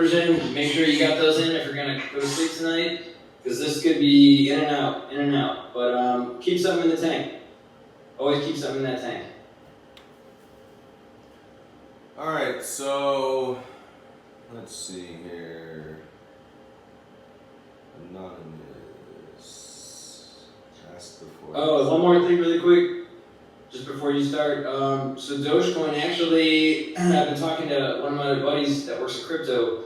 version. Make sure you got those in if you're gonna go to sleep tonight, because this could be in and out, in and out. But keep something in the tank. Always keep something in that tank. All right, so let's see here. Anonymous. Ask before. Oh, one more thing really quick, just before you start. So Dogecoin, actually, I've been talking to one of my other buddies that works in crypto.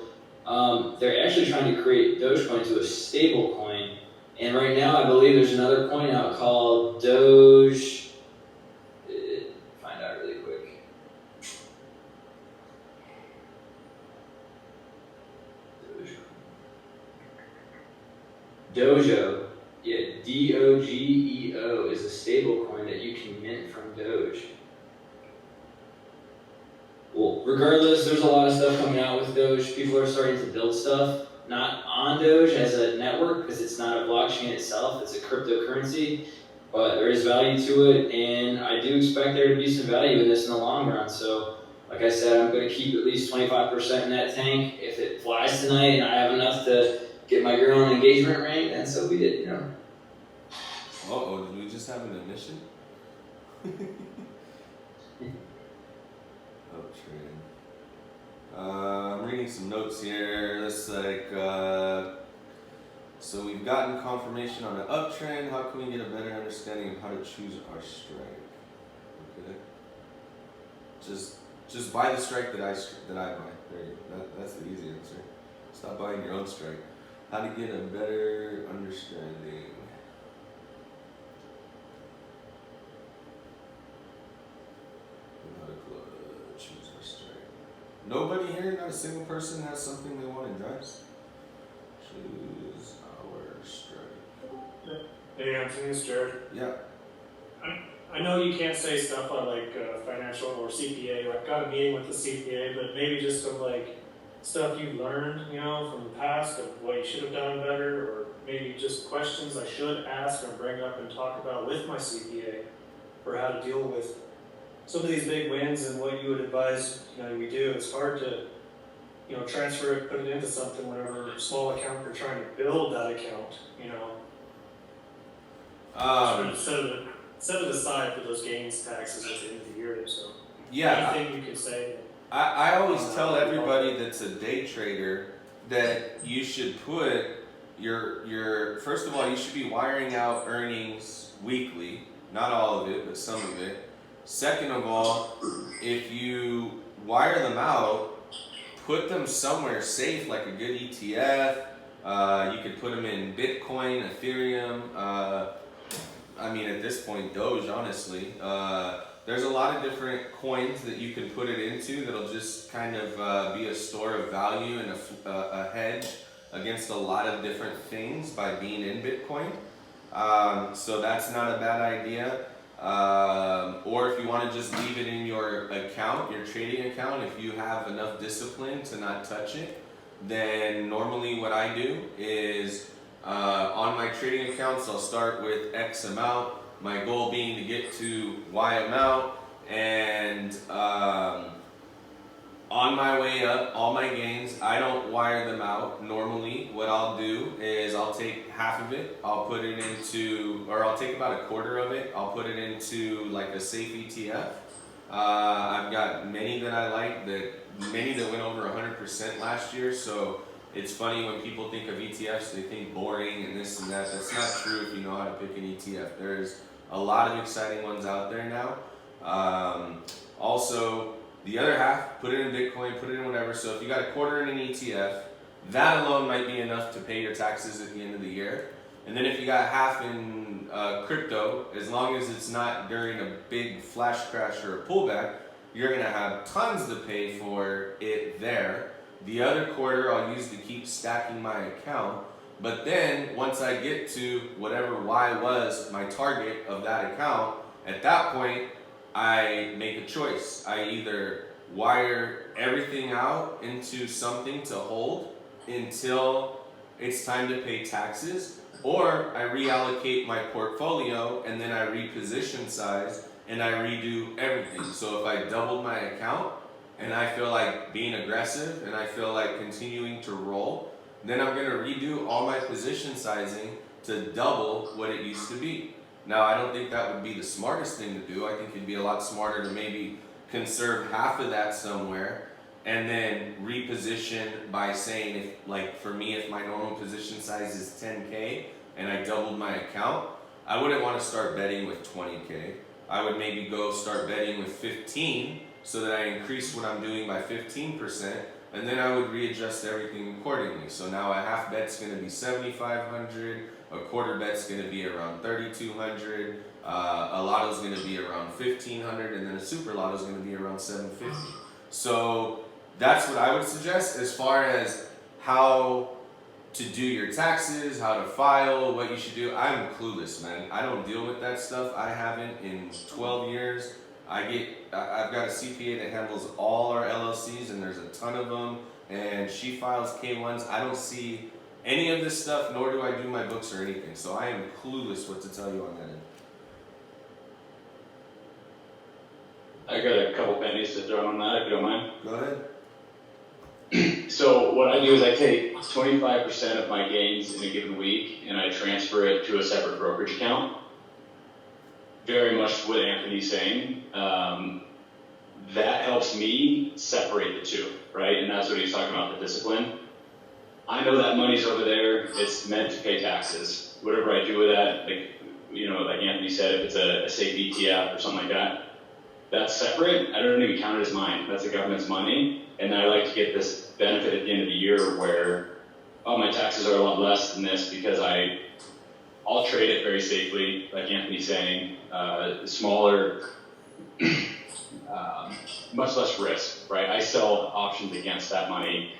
They're actually trying to create Dogecoin to a stable coin. And right now, I believe there's another coin out called Doge. Find out really quick. Dojo. Yeah, Dogeo is a stable coin that you can mint from Doge. Well, regardless, there's a lot of stuff coming out with Doge. People are starting to build stuff, not on Doge as a network, because it's not a blockchain itself, it's a cryptocurrency, but there is value to it, and I do expect there to be some value in this in the long run. So, like I said, I'm going to keep at least 25% in that tank. If it flies tonight and I have enough to get my girl an engagement ring, then so be it, you know. Uh-oh, did we just have an admission? Uptrend. I'm reading some notes here. It's like, so we've gotten confirmation on an uptrend. How can we get a better understanding of how to choose our strike? Okay. Just buy the strike that I buy. There you go. That's the easy answer. Stop buying your own strike. How to get a better understanding. Choose our strike. Nobody here, not a single person has something they want to address. Choose our strike. Hey, Anthony, it's Jared. Yeah. I know you can't say stuff on like financial or CPA. I've got a meeting with the CPA, but maybe just of like stuff you learned, you know, from the past of what you should have done better, or maybe just questions I should ask or bring up and talk about with my CPA for how to deal with some of these big wins and what you would advise, you know, we do. It's hard to, you know, transfer it, put it into something whenever small account you're trying to build that account, you know. Set it aside for those gains taxes at the end of the year. So yeah, anything you could say. I always tell everybody that's a day trader that you should put your first of all, you should be wiring out earnings weekly, not all of it, but some of it. Second of all, if you wire them out, put them somewhere safe, like a good ETF. You could put them in Bitcoin, Ethereum. I mean, at this point, Doge, honestly. There's a lot of different coins that you can put it into that'll just kind of be a store of value and a hedge against a lot of different things by being in Bitcoin. So that's not a bad idea. Or if you want to just leave it in your account, your trading account, if you have enough discipline to not touch it, then normally what I do is on my trading accounts, I'll start with X amount, my goal being to get to Y amount, and on my way up, all my gains, I don't wire them out. Normally, what I'll do is I'll take half of it, I'll put it into, or I'll take about a quarter of it, I'll put it into like a safe ETF. I've got many that I like, many that went over 100% last year, so it's funny when people think of ETFs, they think boring and this and that. That's not true if you know how to pick an ETF. There's a lot of exciting ones out there now. Also, the other half, put it in Bitcoin, put it in whatever. So if you got a quarter in an ETF, that alone might be enough to pay your taxes at the end of the year. And then if you got half in crypto, as long as it's not during a big flash crash or a pullback, you're gonna have tons to pay for it there. The other quarter I'll use to keep stacking my account. But then once I get to whatever Y was my target of that account, at that point, I make a choice. I either wire everything out into something to hold until it's time to pay taxes, or I reallocate my portfolio and then I reposition size and I redo everything. So if I doubled my account, and I feel like being aggressive, and I feel like continuing to roll, then I'm going to redo all my position sizing to double what it used to be. Now, I don't think that would be the smartest thing to do. I think it'd be a lot smarter to maybe conserve half of that somewhere and then reposition by saying, if, like for me, if my normal position size is 10K and I doubled my account, I wouldn't want to start betting with 20K. I would maybe go start betting with 15 so that I increase what I'm doing by 15%, and then I would readjust everything accordingly. So now a half bet's going to be 7,500, a quarter bet's going to be around 3,200, a lotto's going to be around 1,500, and then a super lotto's going to be around 750. So that's what I would suggest as far as how to do your taxes, how to file, what you should do. I'm clueless, man. I don't deal with that stuff. I haven't in 12 years. I've got a CPA that handles all our LLCs, and there's a ton of them, and she files K1s. I don't see any of this stuff, nor do I do my books or anything. So I am clueless what to tell you on that end. I got a couple pennies to throw on that, if you don't mind. Go ahead. So what I do is I take 25% of my gains in a given week and I transfer it to a separate brokerage account. Very much what Anthony's saying. That helps me separate the two, right? And that's what he's talking about, the discipline. I know that money's over there. It's meant to pay taxes. Whatever I do with that, like Anthony said, if it's a safe ETF or something like that, that's separate. I don't even count it as mine. That's the government's money. And I like to get this benefit at the end of the year where, my taxes are a lot less than this because I'll trade it very safely, like Anthony's saying, smaller, much less risk, right? I sell options against that money,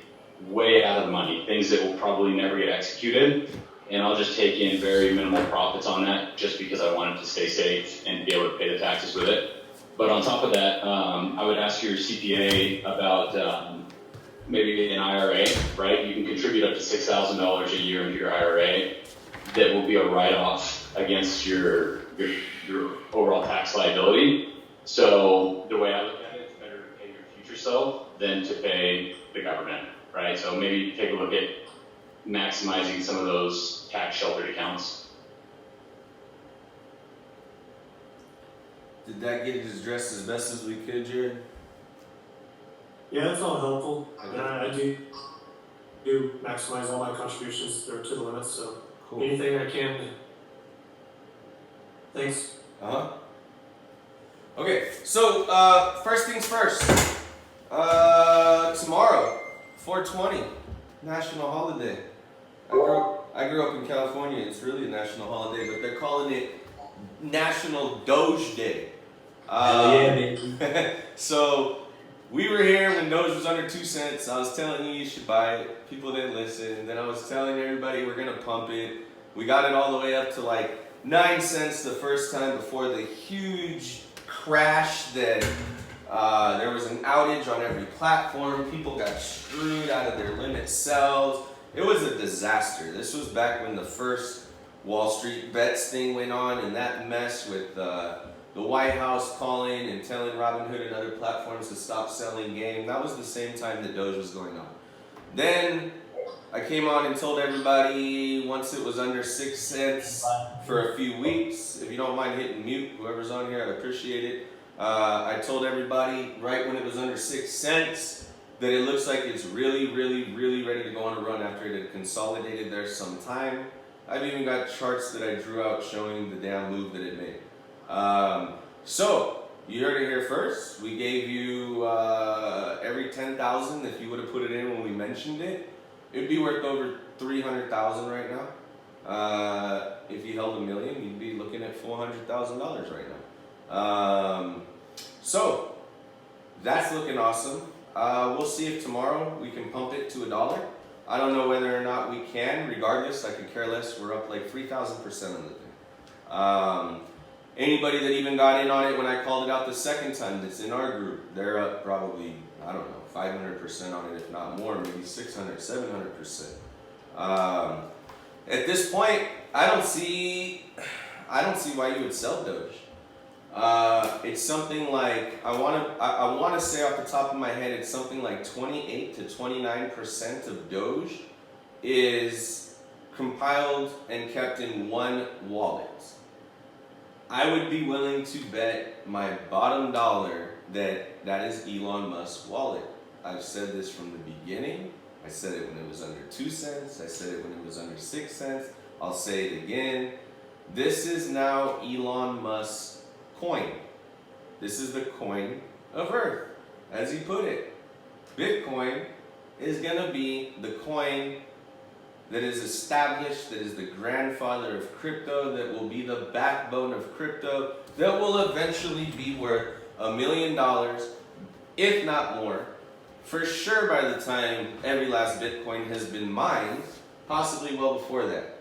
way out of the money, things that will probably never get executed. And I'll just take in very minimal profits on that just because I wanted to stay safe and be able to pay the taxes with it. But on top of that, I would ask your CPA about maybe an IRA, right? You can contribute up to $6,000 a year into your IRA. That will be a write-off against your overall tax liability. So the way I look at it, it's better to pay your future self than to pay the government, right? So maybe take a look at maximizing some of those tax sheltered accounts. Did that get addressed as best as we could, Jared? Yeah, that's all helpful. Okay. And I do maximize all my contributions. They're to the limit, so Cool. anything I can. Thanks. Okay, so first things first. Tomorrow, 4/20, national holiday. I grew up in California. It's really a national holiday, but they're calling it National Doge Day. Yeah, baby. So we were here when Doge was under 2 cents. I was telling you should buy it. People didn't listen. Then I was telling everybody we're gonna pump it. We got it all the way up to like 9 cents the first time before the huge crash that there was an outage on every platform. People got screwed out of their limit sells. It was a disaster. This was back when the first Wall Street bets thing went on, and that mess with the White House calling and telling Robinhood and other platforms to stop selling game. That was the same time that Doge was going on. Then I came on and told everybody once it was under 6 cents for a few weeks. If you don't mind hitting mute, whoever's on here, I'd appreciate it. I told everybody right when it was under 6 cents that it looks like it's really, really, really ready to go on a run after it had consolidated there some time. I've even got charts that I drew out showing the damn move that it made. So, you heard it here first. We gave you every 10,000 if you would have put it in when we mentioned it. It'd be worth over 300,000 right now. If you held $1 million, you'd be looking at $400,000 right now. So, that's looking awesome. We'll see if tomorrow we can pump it to $1. I don't know whether or not we can. Regardless, I could care less. We're up like 3,000% on the thing. Anybody that even got in on it when I called it out the second time that's in our group, they're up probably, I don't know, 500% on it, if not more, maybe 600, 700%. At this point, I don't see why you would sell Doge. It's something like, I want to say off the top of my head, it's something like 28 to 29% of Doge is compiled and kept in one wallet. I would be willing to bet my bottom dollar that that is Elon Musk's wallet. I've said this from the beginning. I said it when it was under 2 cents. I said it when it was under 6 cents. I'll say it again. This is now Elon Musk's coin. This is the coin of Earth, as he put it. Bitcoin is going to be the coin that is established, that is the grandfather of crypto, that will be the backbone of crypto, that will eventually be worth $1 million, if not more, for sure by the time every last Bitcoin has been mined, possibly well before that.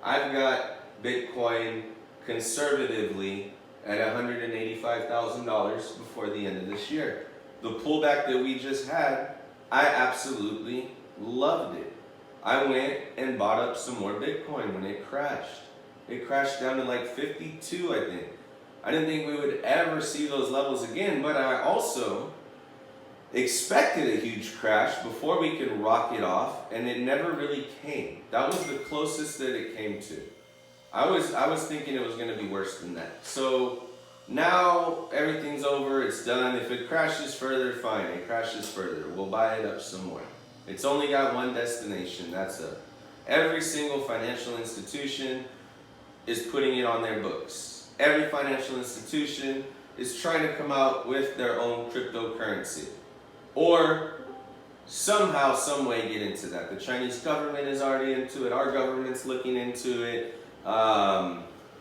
I've got Bitcoin conservatively at $185,000 before the end of this year. The pullback that we just had, I absolutely loved it. I went and bought up some more Bitcoin when it crashed. It crashed down to like 52, I think. I didn't think we would ever see those levels again, but I also expected a huge crash before we could rocket off, and it never really came. That was the closest that it came to. I was thinking it was going to be worse than that. So now everything's over, it's done. If it crashes further, fine, it crashes further. We'll buy it up some more. It's only got one destination, that's up. Every single financial institution is putting it on their books. Every financial institution is trying to come out with their own cryptocurrency. Or somehow, some way get into that. The Chinese government is already into it. Our government's looking into it.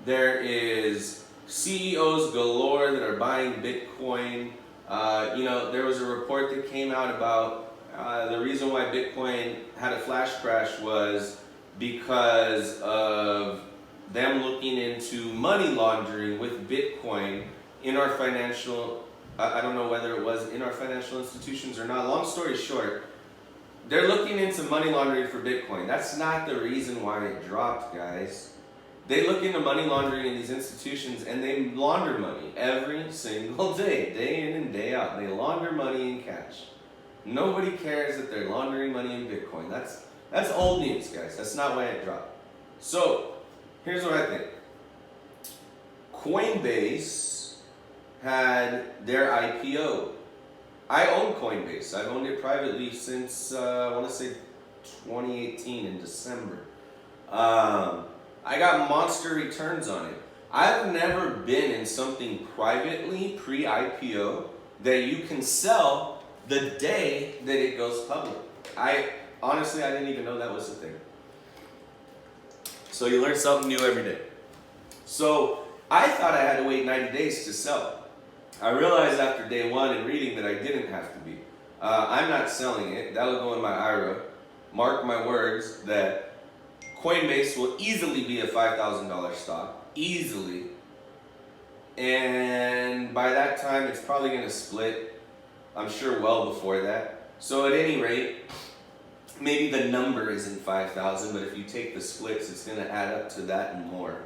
There is CEOs galore that are buying Bitcoin. There was a report that came out about the reason why Bitcoin had a flash crash was because of them looking into money laundering with Bitcoin in our financial, I don't know whether it was in our financial institutions or not. Long story short, they're looking into money laundering for Bitcoin. That's not the reason why it dropped, guys. They look into money laundering in these institutions and they launder money every single day in and day out. They launder money in cash. Nobody cares that they're laundering money in Bitcoin. That's old news, guys. That's not why it dropped. So, here's what I think. Coinbase had their IPO. I own Coinbase. I've owned it privately since, I want to say 2018 in December. I got monster returns on it. I've never been in something privately, pre-IPO, that you can sell the day that it goes public. Honestly, I didn't even know that was a thing. So you learn something new every day. So I thought I had to wait 90 days to sell. I realized after day one and reading that I didn't have to be. I'm not selling it. That'll go in my IRA. Mark my words that Coinbase will easily be a $5,000 stock. Easily. And by that time, it's probably going to split. I'm sure well before that. So at any rate, maybe the number isn't 5,000, but if you take the splits, it's going to add up to that and more.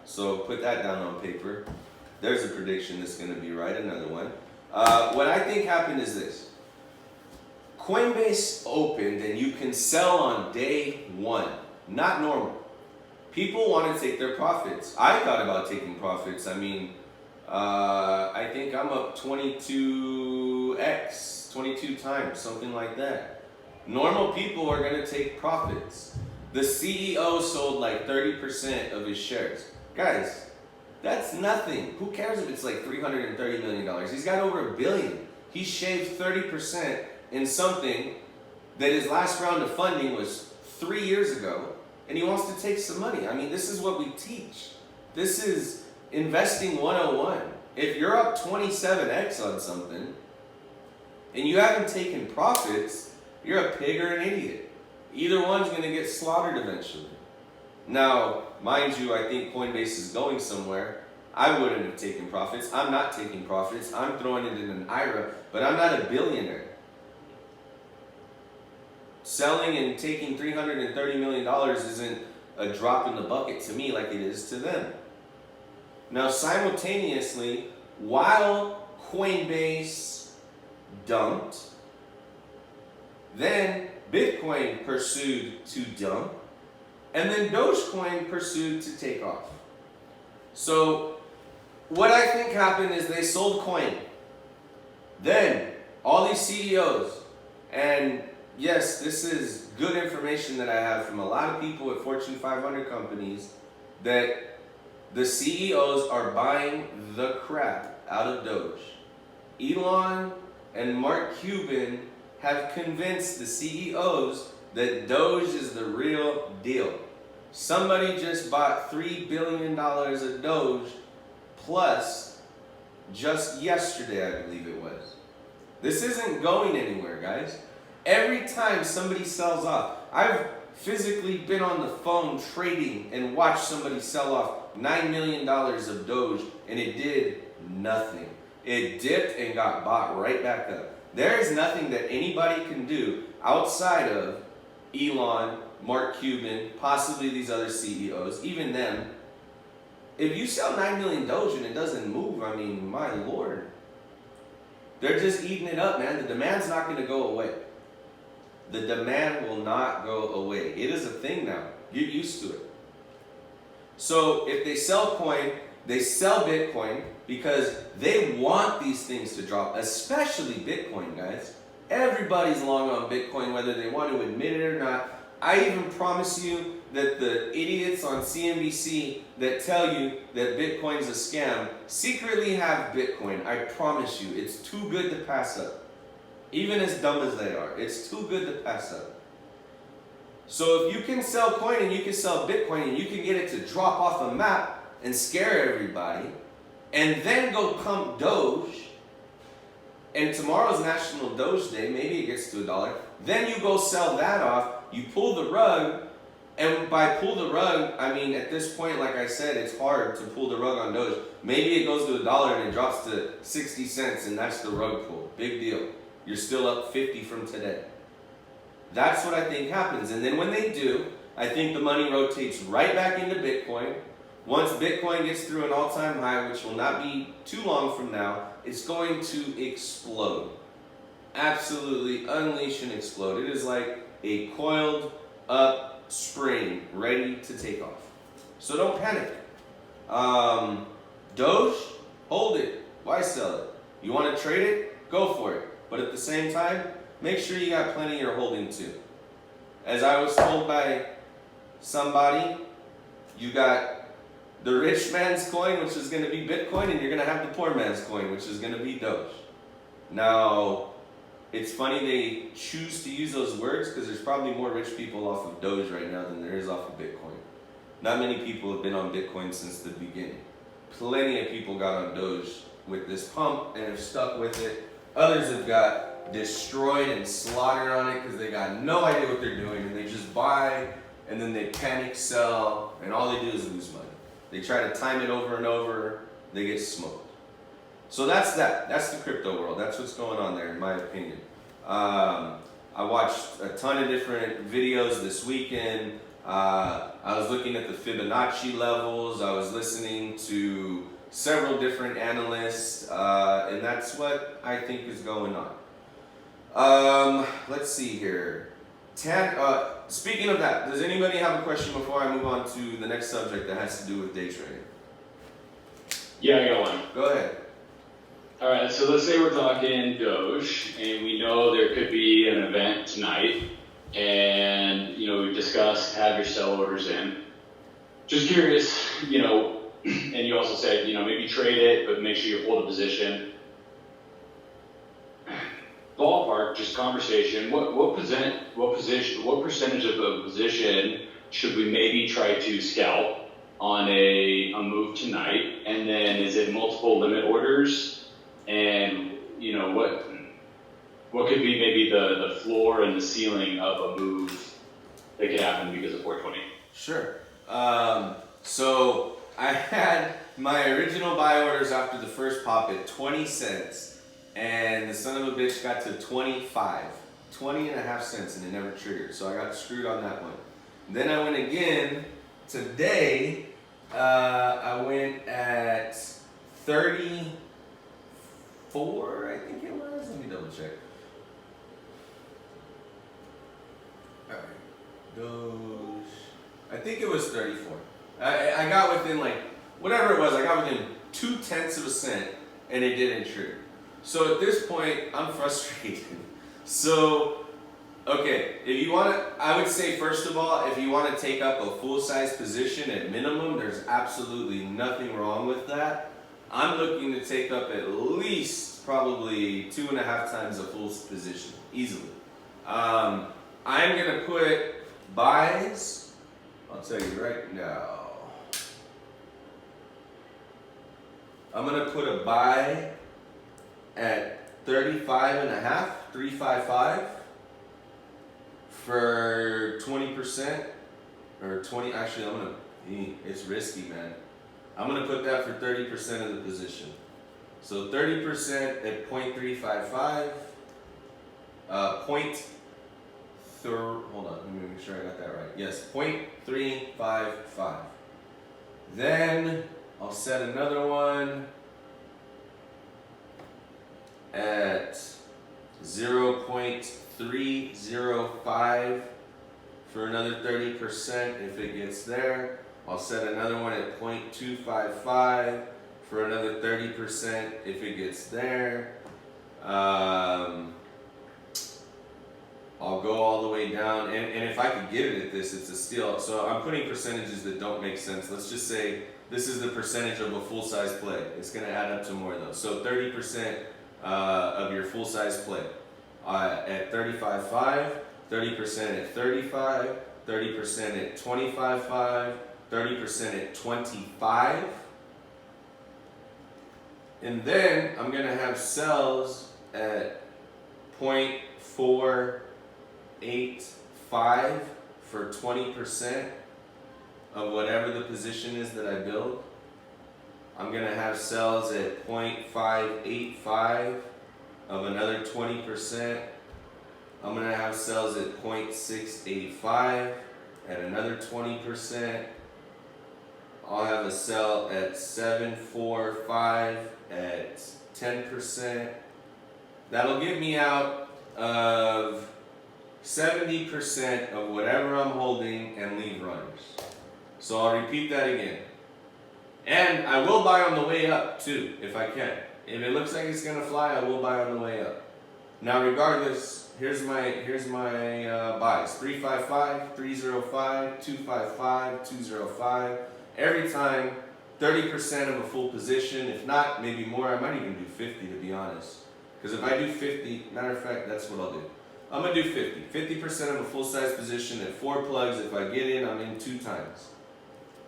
So put that down on paper. There's a prediction that's going to be right, another one. What I think happened is this. Coinbase opened and you can sell on day one. Not normal. People want to take their profits. I thought about taking profits. I mean, I think I'm up 22x, 22 times, something like that. Normal people are going to take profits. The CEO sold like 30% of his shares. Guys, that's nothing. Who cares if it's like $330 million? He's got over $1 billion. He shaved 30% in something that his last round of funding was 3 years ago, and he wants to take some money. I mean, this is what we teach. This is investing 101. If you're up 27x on something, and you haven't taken profits, you're a pig or an idiot. Either one's going to get slaughtered eventually. Now, mind you, I think Coinbase is going somewhere. I wouldn't have taken profits. I'm not taking profits. I'm throwing it in an IRA, but I'm not a billionaire. Selling and taking $330 million isn't a drop in the bucket to me like it is to them. Now, simultaneously, while Coinbase dumped, then Bitcoin pursued to dump, and then Dogecoin pursued to take off. So, what I think happened is they sold coin. Then, all these CEOs, and yes, this is good information that I have from a lot of people at Fortune 500 companies, that the CEOs are buying the crap out of Doge. Elon and Mark Cuban have convinced the CEOs that Doge is the real deal. Somebody just bought $3 billion of Doge plus just yesterday, I believe it was. This isn't going anywhere, guys. Every time somebody sells off, I've physically been on the phone trading and watched somebody sell off $9 million of Doge, and it did nothing. It dipped and got bought right back up. There is nothing that anybody can do outside of Elon, Mark Cuban, possibly these other CEOs, even them. If you sell 9 million Doge and it doesn't move, I mean, my Lord. They're just eating it up, man. The demand's not going to go away. The demand will not go away. It is a thing now. Get used to it. So if they sell coin, they sell Bitcoin because they want these things to drop, especially Bitcoin, guys. Everybody's long on Bitcoin, whether they want to admit it or not. I even promise you that the idiots on CNBC that tell you that Bitcoin's a scam secretly have Bitcoin. I promise you, it's too good to pass up. Even as dumb as they are, it's too good to pass up. So if you can sell coin and you can sell Bitcoin and you can get it to drop off a map and scare everybody, and then go pump Doge, and tomorrow's National Doge Day, maybe it gets to $1, then you go sell that off, you pull the rug, and by pull the rug, I mean at this point, like I said, it's hard to pull the rug on Doge. Maybe it goes to $1 and it drops to 60 cents and that's the rug pull. Big deal. You're still up 50 from today. That's what I think happens. And then when they do, I think the money rotates right back into Bitcoin. Once Bitcoin gets through an all-time high, which will not be too long from now, it's going to explode. Absolutely unleash and explode. It is like a coiled up spring ready to take off. So don't panic. Doge, hold it. Why sell it? You want to trade it? Go for it. But at the same time, make sure you got plenty you're holding to. As I was told by somebody, you got the rich man's coin, which is going to be Bitcoin, and you're going to have the poor man's coin, which is going to be Doge. Now, it's funny they choose to use those words because there's probably more rich people off of Doge right now than there is off of Bitcoin. Not many people have been on Bitcoin since the beginning. Plenty of people got on Doge with this pump and have stuck with it. Others have got destroyed and slaughtered on it because they got no idea what they're doing and they just buy and then they panic sell and all they do is lose money. They try to time it over and over, they get smoked. So that's that. That's the crypto world. That's what's going on there in my opinion. I watched a ton of different videos this weekend. I was looking at the Fibonacci levels. I was listening to several different analysts, and that's what I think is going on. Let's see here. Speaking of that, does anybody have a question before I move on to the next subject that has to do with day trading? Yeah, I got one. Go ahead. All right, so let's say we're talking Doge, and we know there could be an event tonight, and we've discussed have your sell orders in. Just curious, and you also said maybe trade it, but make sure you hold a position. Ballpark, just conversation. What percentage of a position should we maybe try to scalp on a move tonight, and then is it multiple limit orders? And what could be maybe the floor and the ceiling of a move that could happen because of 420? Sure. So I had my original buy orders after the first pop at 20 cents, and the son of a bitch got to 25, 20 and a half cents, and it never triggered. So I got screwed on that one. Then I went again today I went at 34, I think it was. Let me double check. Alright. Doge. I think it was 34. I got within like, whatever it was, I got within 0.2 of a cent and it didn't trigger. So at this point, I'm frustrated. So, okay, if you want to, I would say first of all, if you want to take up a full-size position at minimum, there's absolutely nothing wrong with that. I'm looking to take up at least probably 2.5 times a full position, easily. I'm going to put buys, I'll tell you right now. I'm going to put a buy at 35.5, 355 for 20% or 20. Actually, it's risky, man. I'm gonna put that for 30% of the position. So 30% at 0.355. Hold on, let me make sure I got that right. Yes, 0.355. Then I'll set another one at 0.305 for another 30% if it gets there. I'll set another one at 0.255 for another 30% if it gets there. I'll go all the way down, and if I could get it at this, it's a steal. So I'm putting percentages that don't make sense. Let's just say this is the percentage of a full-size play. It's going to add up to more though. So 30% of your full-size play at 35.5, 30% at 35, 30% at 25.5, 30% at 25. And then I'm going to have cells at 0.485 for 20% of whatever the position is that I build. I'm going to have cells at 0.585 of another 20%. I'm going to have cells at 0.685 at another 20%. I'll have a cell at 745 at 10%. That'll get me out of 70% of whatever I'm holding and leave runners. So I'll repeat that again. And I will buy on the way up too, if I can. If it looks like it's gonna fly, I will buy on the way up. Now regardless, here's my buys. 355, 305, 255, 205. Every time, 30% of a full position. If not, maybe more. I might even do 50 to be honest. Because if I do 50, matter of fact, that's what I'll do. I'm gonna do 50. 50% of a full-size position at 4 plugs. If I get in, I'm in 2 times.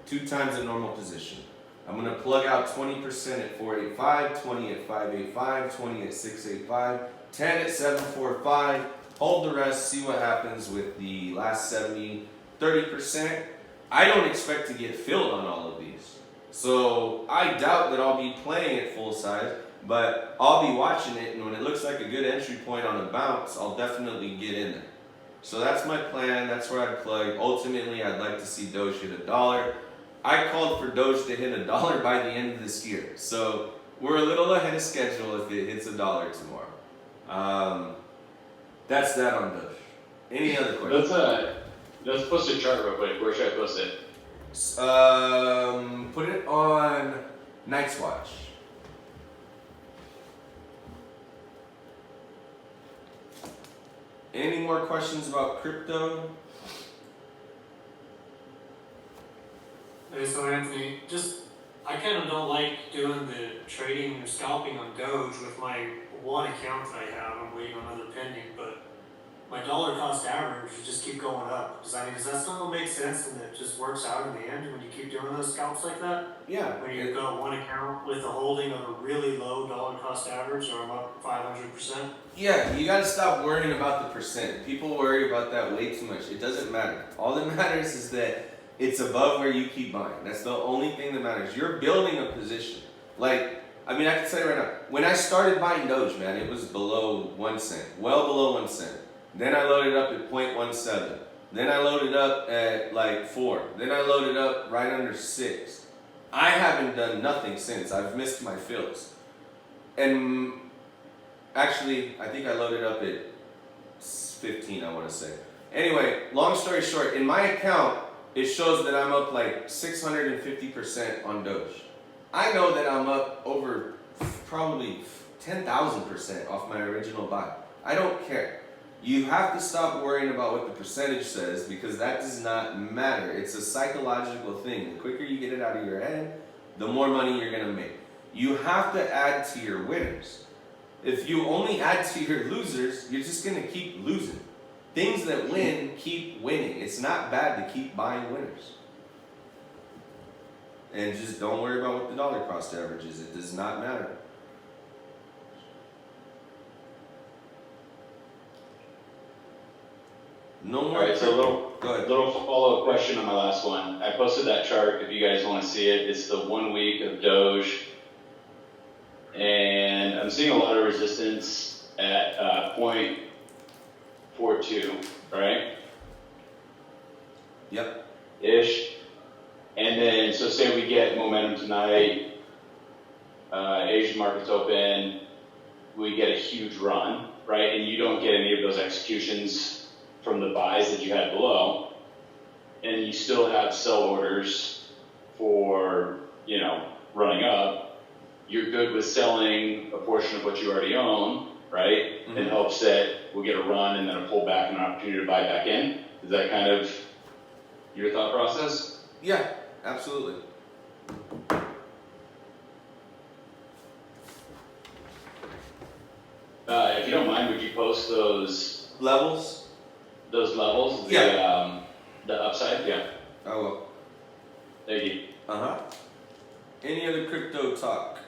2 times a normal position. I'm gonna plug out 20% at 485, 20 at 585, 20 at 685, 10 at 745. Hold the rest, see what happens with the last 70, 30%. I don't expect to get filled on all of these. So I doubt that I'll be playing at full size, but I'll be watching it, and when it looks like a good entry point on a bounce, I'll definitely get in there. So that's my plan, that's where I'd plug. Ultimately, I'd like to see Doge hit $1. I called for Doge to hit $1 by the end of this year. So we're a little ahead of schedule if it hits $1 tomorrow. That's that on Doge. Any other questions? Let's post a chart real quick. Where should I post it? Put it on Night's Watch. Any more questions about crypto? Hey, so Anthony, I kind of don't like doing the trading or scalping on Doge with my one account that I have. I'm waiting on another pending, but my dollar cost average just keep going up. Does that still make sense and it just works out in the end when you keep doing those scalps like that? Yeah. When you've got one account with a holding of a really low dollar cost average, or I'm up 500%? Yeah, you gotta stop worrying about the percent. People worry about that way too much. It doesn't matter. All that matters is that it's above where you keep buying. That's the only thing that matters. You're building a position. I can tell you right now, when I started buying Doge, man, it was below 1 cent, well below 1 cent. Then I loaded up at 0.17. Then I loaded up at 4. Then I loaded up right under 6. I haven't done nothing since. I've missed my fills. And actually, I think I loaded up at 15, I want to say. Anyway, long story short, in my account, it shows that I'm up like 650% on Doge. I know that I'm up over probably 10,000% off my original buy. I don't care. You have to stop worrying about what the percentage says because that does not matter. It's a psychological thing. The quicker you get it out of your head, the more money you're going to make. You have to add to your winners. If you only add to your losers, you're just going to keep losing. Things that win keep winning. It's not bad to keep buying winners. And just don't worry about what the dollar cost average is. It does not matter. No more. All right, so Go ahead. little follow-up question on my last one. I posted that chart if you guys want to see it. It's the 1 week of Doge. And I'm seeing a lot of resistance at 0.42, right? Yep. Ish. And then, so say we get momentum tonight, Asian markets open, we get a huge run, right? And you don't get any of those executions from the buys that you had below, and you still have sell orders for, you know, running up. You're good with selling a portion of what you already own, right? Mm-hmm. In hopes that we'll get a run and then a pullback and an opportunity to buy back in. Is that kind of your thought process? Yeah, absolutely. If you don't mind, would you post those Levels? levels? Yeah. The upside? Yeah. I will. Thank you. Uh-huh. Any other crypto talk?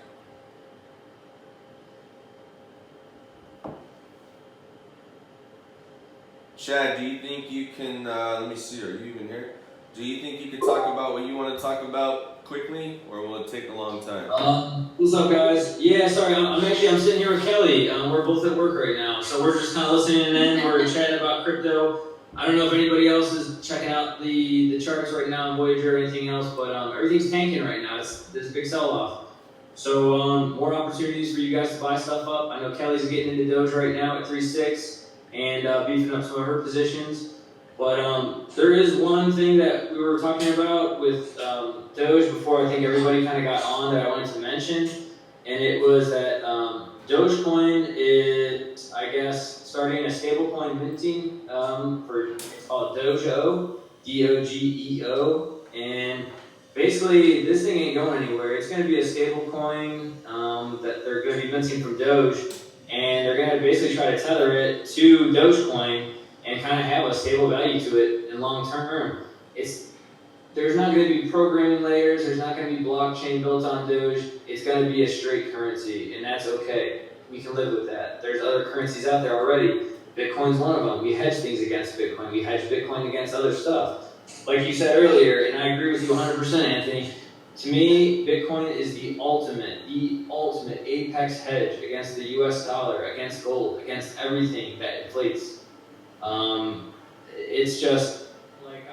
Chad, do you think you can, let me see, are you even here? Do you think you could talk about what you want to talk about quickly, or will it take a long time? What's up, guys? Yeah, sorry, I'm sitting here with Kelly. We're both at work right now, so we're just kind of listening in. We're chatting about crypto. I don't know if anybody else is checking out the charts right now on Voyager or anything else, but everything's tanking right now. There's a big sell-off. So more opportunities for you guys to buy stuff up. I know Kelly's getting into Doge right now at 3.6 and beefing up some of her positions. But there is one thing that we were talking about with Doge before I think everybody kind of got on that I wanted to mention, and it was that Dogecoin is, I guess, starting a stablecoin minting it's called Dojo, D-O-G-E-O, and basically this thing ain't going anywhere. It's going to be a stablecoin that they're going to be minting from Doge, and they're going to basically try to tether it to Dogecoin and kind of have a stable value to it in long term. There's not going to be programming layers, there's not going to be blockchain built on Doge, it's going to be a straight currency, and that's okay. We can live with that. There's other currencies out there already. Bitcoin's one of them. We hedge things against Bitcoin. We hedge Bitcoin against other stuff. Like you said earlier, and I agree with you 100%, Anthony, to me, Bitcoin is the ultimate apex hedge against the US dollar, against gold, against everything that inflates. It's just like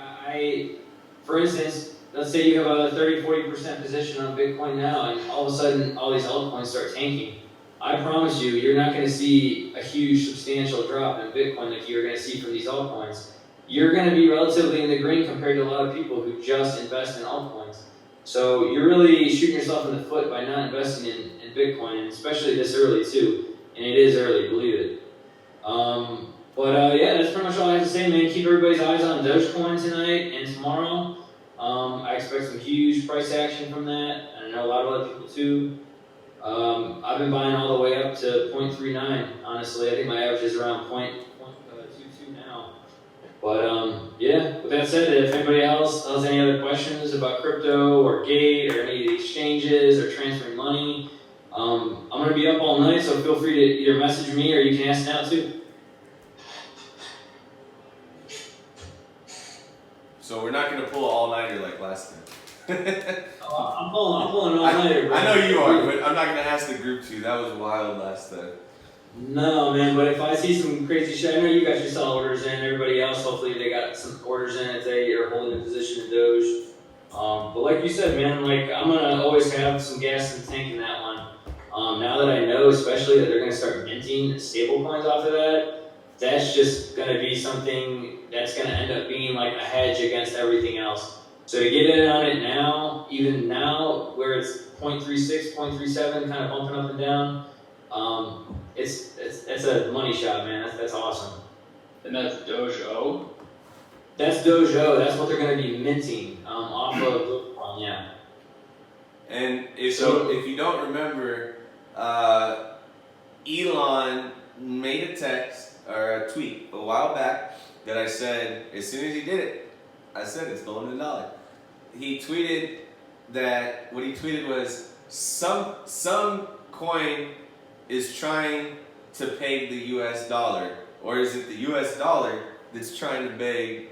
for instance, let's say you have a 30-40% position on Bitcoin now, and all of a sudden all these altcoins start tanking. I promise you, you're not going to see a huge substantial drop in Bitcoin like you're going to see from these altcoins. You're going to be relatively in the green compared to a lot of people who just invest in altcoins. So you're really shooting yourself in the foot by not investing in Bitcoin, and especially this early too. And it is early, believe it. Yeah, that's pretty much all I have to say, man. Keep everybody's eyes on Dogecoin tonight and tomorrow. I expect some huge price action from that. And I know a lot of other people too. I've been buying all the way up to 0.39, honestly. I think my average is around 0.22 now. But yeah, with that said, if anybody else has any other questions about crypto or Gate or any of the exchanges or transferring money, I'm going to be up all night, so feel free to either message me or you can ask now too. So we're not going to pull an all-nighter like last time. I'm pulling an all-nighter. I know you are, but I'm not going to ask the group to. That was wild last time. No, man, but if I see some crazy shit, I know you got your sell orders in, everybody else, hopefully they got some orders in if they are holding a position in Doge. But like you said, man, like I'm gonna always have some gas in the tank in that one. Now that I know, especially that they're gonna start minting stable coins off of that, that's just gonna be something that's gonna end up being like a hedge against everything else. So to get in on it now, even now where it's 0.36, 0.37, kind of bumping up and down, it's a money shot, man. That's awesome. And that's Doge O. That's Dojo. That's what they're going to be minting off of Dogecoin, yeah. And if you don't remember, Elon made a text or a tweet a while back that I said, as soon as he did it, I said it's going to $1. He tweeted that, what he tweeted was, some coin is trying to peg the US dollar, or is it the US dollar that's trying to pay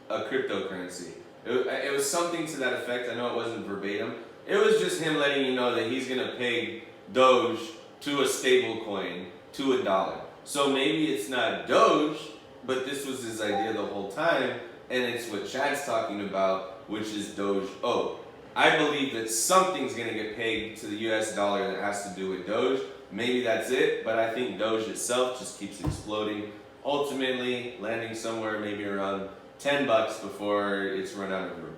a cryptocurrency? It was something to that effect. I know it wasn't verbatim. It was just him letting you know that he's gonna peg Doge to a stable coin, to $1. So maybe it's not Doge, but this was his idea the whole time, and it's what Chad's talking about, which is Doge O. I believe that something's gonna get pegged to the US dollar that has to do with Doge. Maybe that's it, but I think Doge itself just keeps exploding, ultimately landing somewhere maybe around $10 before it's run out of room.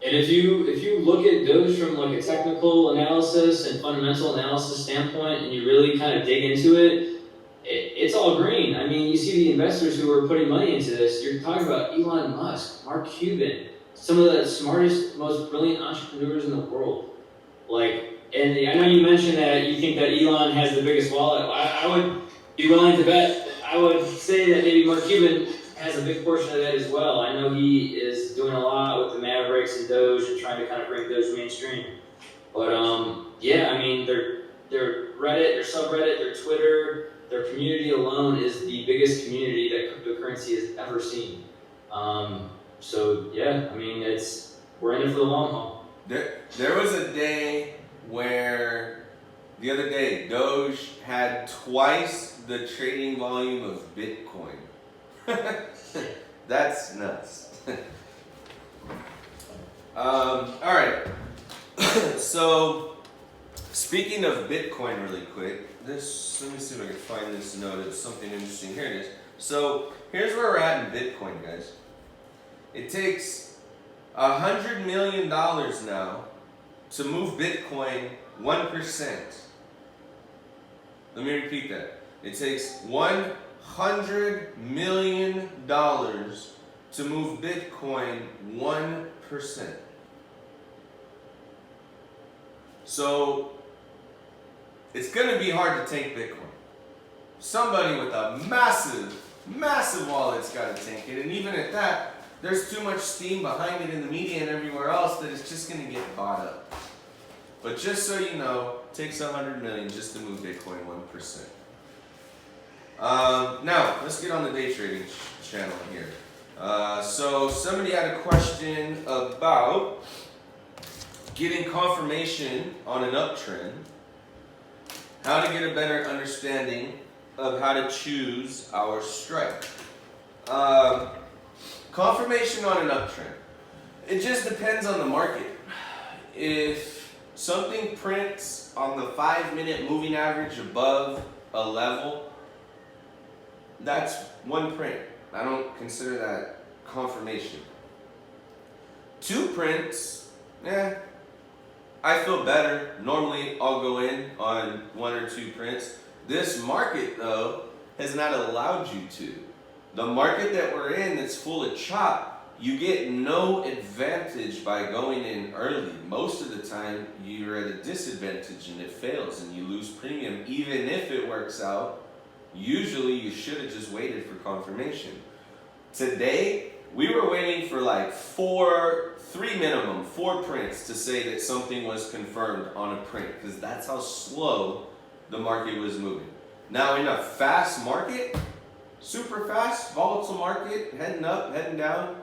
And if you look at Doge from like a technical analysis and fundamental analysis standpoint, and you really kind of dig into it, it's all green. I mean, you see the investors who are putting money into this. You're talking about Elon Musk, Mark Cuban, some of the smartest, most brilliant entrepreneurs in the world. Like, and I know you mentioned that you think that Elon has the biggest wallet. I would be willing to bet. I would say that maybe Mark Cuban has a big portion of that as well. I know he is doing a lot with the Mavericks and Doge and trying to kind of bring Doge mainstream. But yeah, I mean, their Reddit, their subreddit, their Twitter, their community alone is the biggest community that cryptocurrency has ever seen. So yeah, I mean, we're in it for the long haul. There was a day where, the other day, Doge had twice the trading volume of Bitcoin. That's nuts. Alright. So, speaking of Bitcoin really quick, let me see if I can find this note. It's something interesting. Here it is. So, here's where we're at in Bitcoin, guys. It takes $100 million now to move Bitcoin 1%. Let me repeat that. It takes $100 million to move Bitcoin 1%. So, it's going to be hard to tank Bitcoin. Somebody with a massive, massive wallet's got to tank it. And even at that, there's too much steam behind it in the media and everywhere else that it's just going to get bought up. But just so you know, it takes $100 million just to move Bitcoin 1%. Now, let's get on the day trading channel here. So somebody had a question about getting confirmation on an uptrend, how to get a better understanding of how to choose our strike. Confirmation on an uptrend. It just depends on the market. If something prints on the 5-minute moving average above a level, that's one print. I don't consider that confirmation. 2 prints, I feel better. Normally, I'll go in on 1 or 2 prints. This market, though, has not allowed you to. The market that we're in that's full of chop, you get no advantage by going in early. Most of the time, you're at a disadvantage and it fails and you lose premium. Even if it works out, usually you should have just waited for confirmation. Today, we were waiting for like 4 prints to say that something was confirmed on a print, because that's how slow the market was moving. Now in a fast market, super fast, volatile market, heading up, heading down,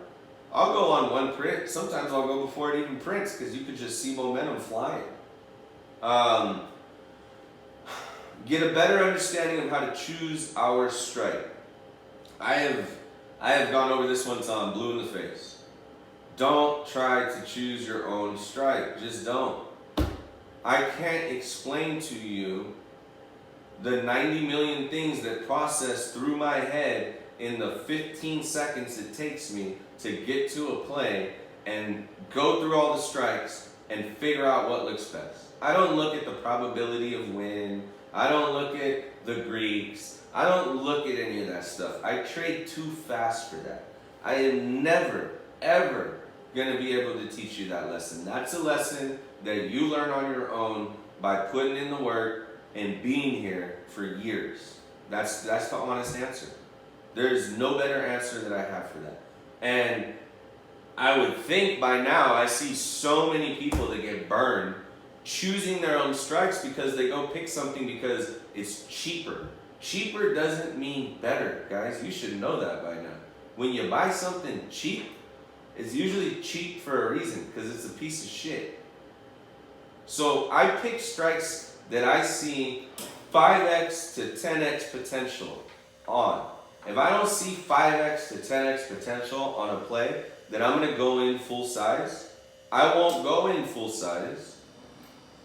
I'll go on 1 print. Sometimes I'll go before it even prints because you could just see momentum flying. Get a better understanding of how to choose our strike. I have gone over this one time, blue in the face. don't try to choose your own strike. Just don't. I can't explain to you the 90 million things that process through my head in the 15 seconds it takes me to get to a play and go through all the strikes and figure out what looks best. I don't look at the probability of win. I don't look at the Greeks. I don't look at any of that stuff. I trade too fast for that. I am never, ever going to be able to teach you that lesson. That's a lesson that you learn on your own by putting in the work and being here for years. That's the honest answer. There's no better answer that I have for that. And I would think by now I see so many people that get burned choosing their own strikes because they go pick something because it's cheaper. Cheaper doesn't mean better, guys. You should know that by now. When you buy something cheap, it's usually cheap for a reason, because it's a piece of shit. So I pick strikes that I see 5x to 10x potential on. If I don't see 5x to 10x potential on a play, then I'm going to go in full size. I won't go in full size.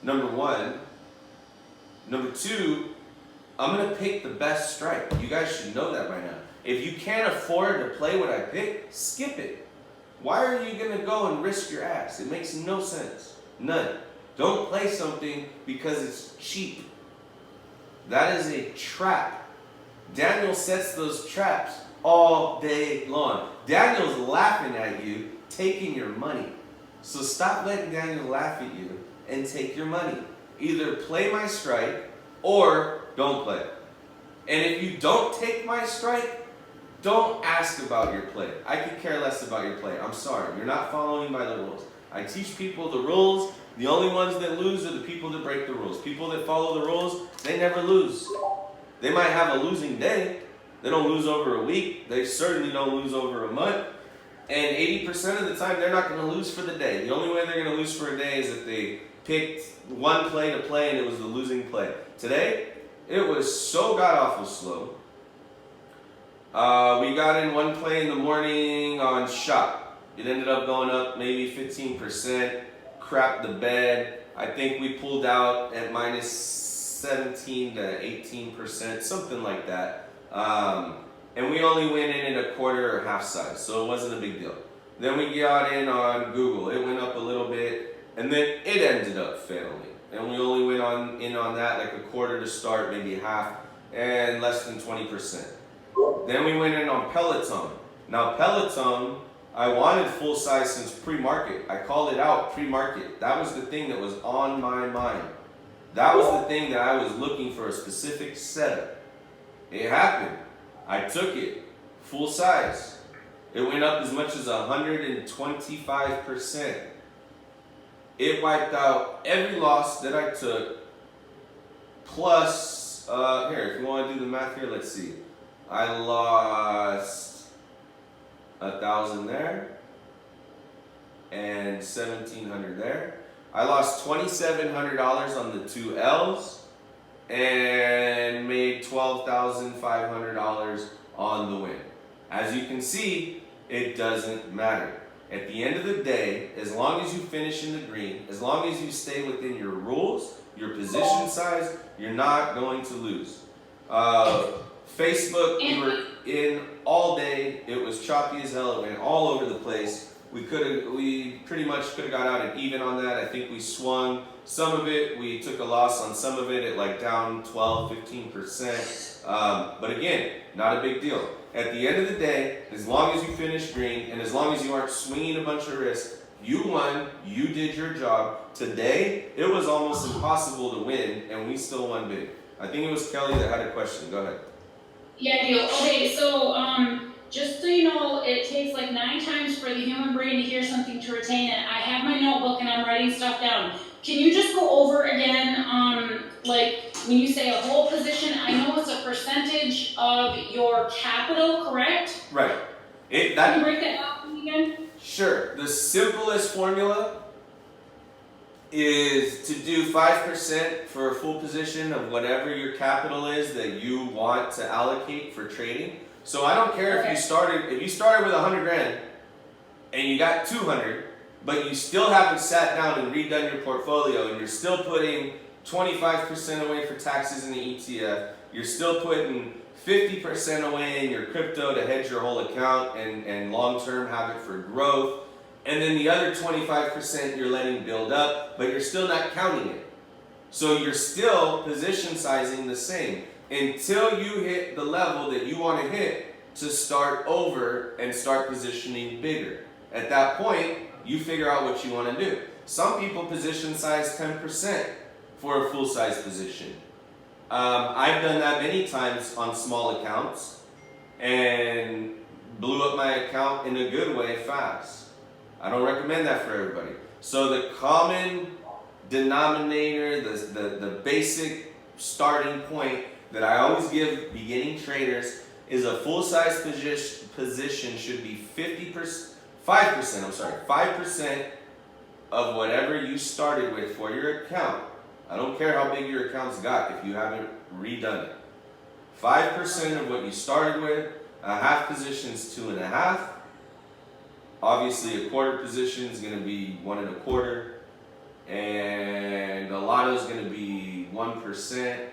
Number one. Number two, I'm going to pick the best strike. You guys should know that by now. If you can't afford to play what I pick, skip it. Why are you going to go and risk your ass? It makes no sense. None. Don't play something because it's cheap. That is a trap. Daniel sets those traps all day long. Daniel's laughing at you, taking your money. So stop letting Daniel laugh at you and take your money. Either play my strike or don't play. And if you don't take my strike, don't ask about your play. I could care less about your play. I'm sorry. You're not following by the rules. I teach people the rules. The only ones that lose are the people that break the rules. People that follow the rules, they never lose. They might have a losing day. They don't lose over a week. They certainly don't lose over a month. And 80% of the time, they're not going to lose for the day. The only way they're going to lose for a day is if they picked one play to play and it was the losing play. Today, it was so god-awful slow. We got in one play in the morning on shot. It ended up going up maybe 15%. Crapped the bed. I think we pulled out at minus 17 to 18%, something like that. And we only went in at a quarter or half size, so it wasn't a big deal. Then we got in on Google. It went up a little bit, and then it ended up failing. And we only went in on that like a quarter to start, maybe half, and less than 20%. Then we went in on Peloton. Now Peloton, I wanted full size since pre-market. I called it out pre-market. That was the thing that was on my mind. That was the thing that I was looking for, a specific setup. It happened. I took it full size. It went up as much as 125%. It wiped out every loss that I took, plus, here, if you want to do the math here, let's see. I lost 1,000 there, and 1,700 there. I lost $2,700 on the two L's, and made $12,500 on the win. As you can see, it doesn't matter. At the end of the day, as long as you finish in the green, as long as you stay within your rules, your position size, you're not going to lose. Facebook, we were in all day. It was choppy as hell. It went all over the place. We pretty much could have got out at even on that. I think we swung some of it. We took a loss on some of it at like down 12, 15%. But again, not a big deal. At the end of the day, as long as you finish green and as long as you aren't swinging a bunch of risk, you won, you did your job. Today, it was almost impossible to win, and we still won big. I think it was Kelly that had a question. Go ahead. Yeah, deal. Okay, so just so you know, it takes like 9 times for the human brain to hear something to retain it. I have my notebook and I'm writing stuff down. Can you just go over again, like when you say a whole position, I know it's a percentage of your capital, correct? Right. Can you break that down for me again? Sure. The simplest formula is to do 5% for a full position of whatever your capital is that you want to allocate for trading. So I don't care if you started with 100 grand and you got 200, but you still haven't sat down and redone your portfolio, and you're still putting 25% away for taxes in the ETF, you're still putting 50% away in your crypto to hedge your whole account and long-term have it for growth, and then the other 25% you're letting build up, but you're still not counting it. So you're still position sizing the same until you hit the level that you want to hit to start over and start positioning bigger. At that point, you figure out what you want to do. Some people position size 10% for a full size position. I've done that many times on small accounts and blew up my account in a good way fast. I don't recommend that for everybody. So the common denominator, the basic starting point that I always give beginning traders is a full size position should be 5% of whatever you started with for your account. I don't care how big your account's got if you haven't redone it. 5% of what you started with, a half position's 2.5. Obviously a quarter position is going to be 1.25, and a lotto is going to be 1%,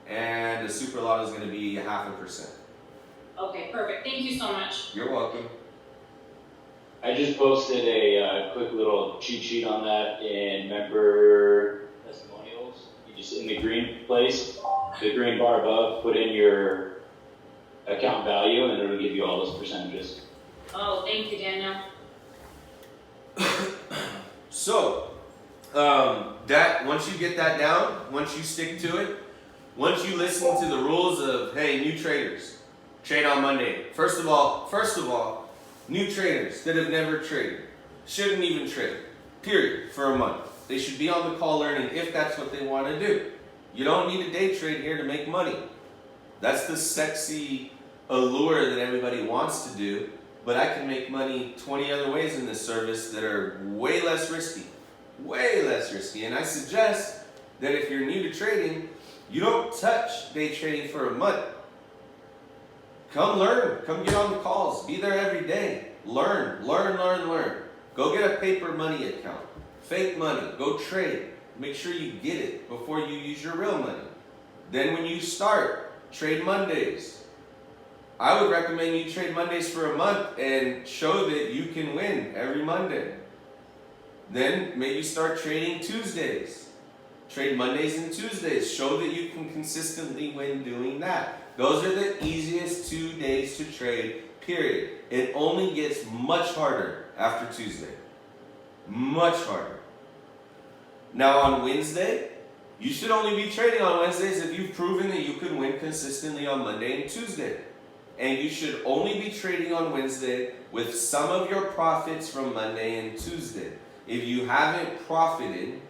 and a super lotto is going to be 0.5%. Okay, perfect. Thank you so much. You're welcome. I just posted a quick little cheat sheet on that in member testimonials. You just in the green place, the green bar above, put in your account value and it'll give you all those percentages. Oh, thank you, Daniel. So, that once you get that down, once you stick to it, once you listen to the rules of, hey, new traders, trade on Monday. First of all, new traders that have never traded shouldn't even trade, period, for a month. They should be on the call learning if that's what they want to do. You don't need a day trade here to make money. That's the sexy allure that everybody wants to do, but I can make money 20 other ways in this service that are way less risky. Way less risky. And I suggest that if you're new to trading, you don't touch day trading for a month. Come learn. Come get on the calls. Be there every day. Learn. Go get a paper money account. Fake money. Go trade. Make sure you get it before you use your real money. Then when you start, trade Mondays. I would recommend you trade Mondays for a month and show that you can win every Monday. Then maybe start trading Tuesdays. Trade Mondays and Tuesdays. Show that you can consistently win doing that. Those are the easiest 2 days to trade, period. It only gets much harder after Tuesday. Much harder. Now on Wednesday, you should only be trading on Wednesdays if you've proven that you can win consistently on Monday and Tuesday. And you should only be trading on Wednesday with some of your profits from Monday and Tuesday. If you haven't profited,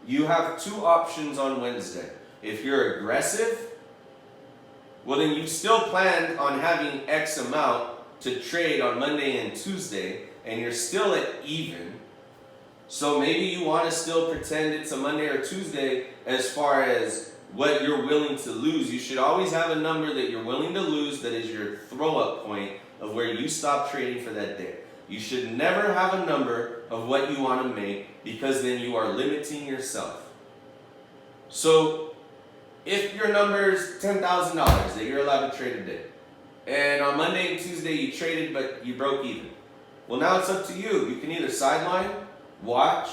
you have two options on Wednesday. If you're aggressive, well then you still planned on having X amount to trade on Monday and Tuesday, and you're still at even. So maybe you want to still pretend it's a Monday or Tuesday as far as what you're willing to lose. You should always have a number that you're willing to lose that is your throw-up point of where you stop trading for that day. You should never have a number of what you want to make, because then you are limiting yourself. So if your number is $10,000 that you're allowed to trade a day, and on Monday and Tuesday you traded but you broke even, well now it's up to you. You can either sideline, watch,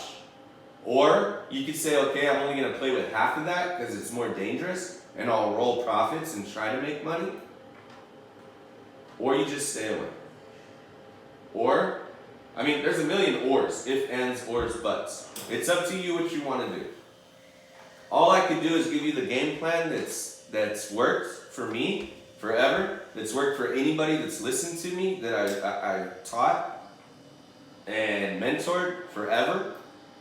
or you could say, okay, I'm only going to play with half of that because it's more dangerous and I'll roll profits and try to make money. Or you just stay away. Or, I mean, there's a million ors, if, ands, ors, buts. It's up to you what you want to do. All I could do is give you the game plan that's worked for me forever, that's worked for anybody that's listened to me, that I've taught and mentored forever.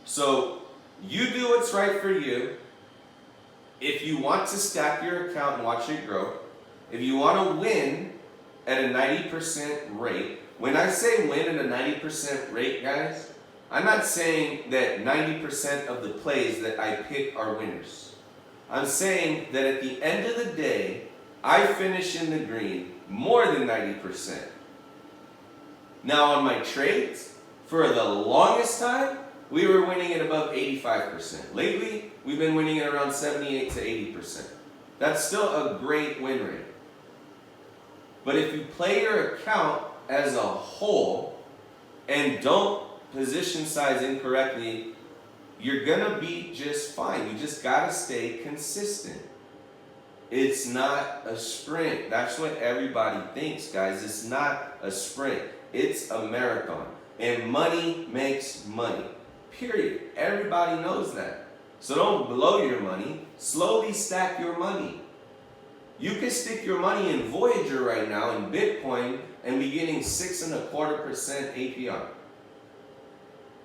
So you do what's right for you. If you want to stack your account and watch it grow, if you want to win at a 90% rate, when I say win at a 90% rate, guys, I'm not saying that 90% of the plays that I pick are winners. I'm saying that at the end of the day, I finish in the green more than 90%. Now on my trades, for the longest time, we were winning at above 85%. Lately, we've been winning at around 78 to 80%. That's still a great win rate. But if you play your account as a whole and don't position size incorrectly, you're gonna be just fine. You just gotta stay consistent. It's not a sprint. That's what everybody thinks, guys. It's not a sprint. It's a marathon. And money makes money. Period. Everybody knows that. So don't blow your money. Slowly stack your money. You can stick your money in Voyager right now in Bitcoin and be getting 6.25% APR.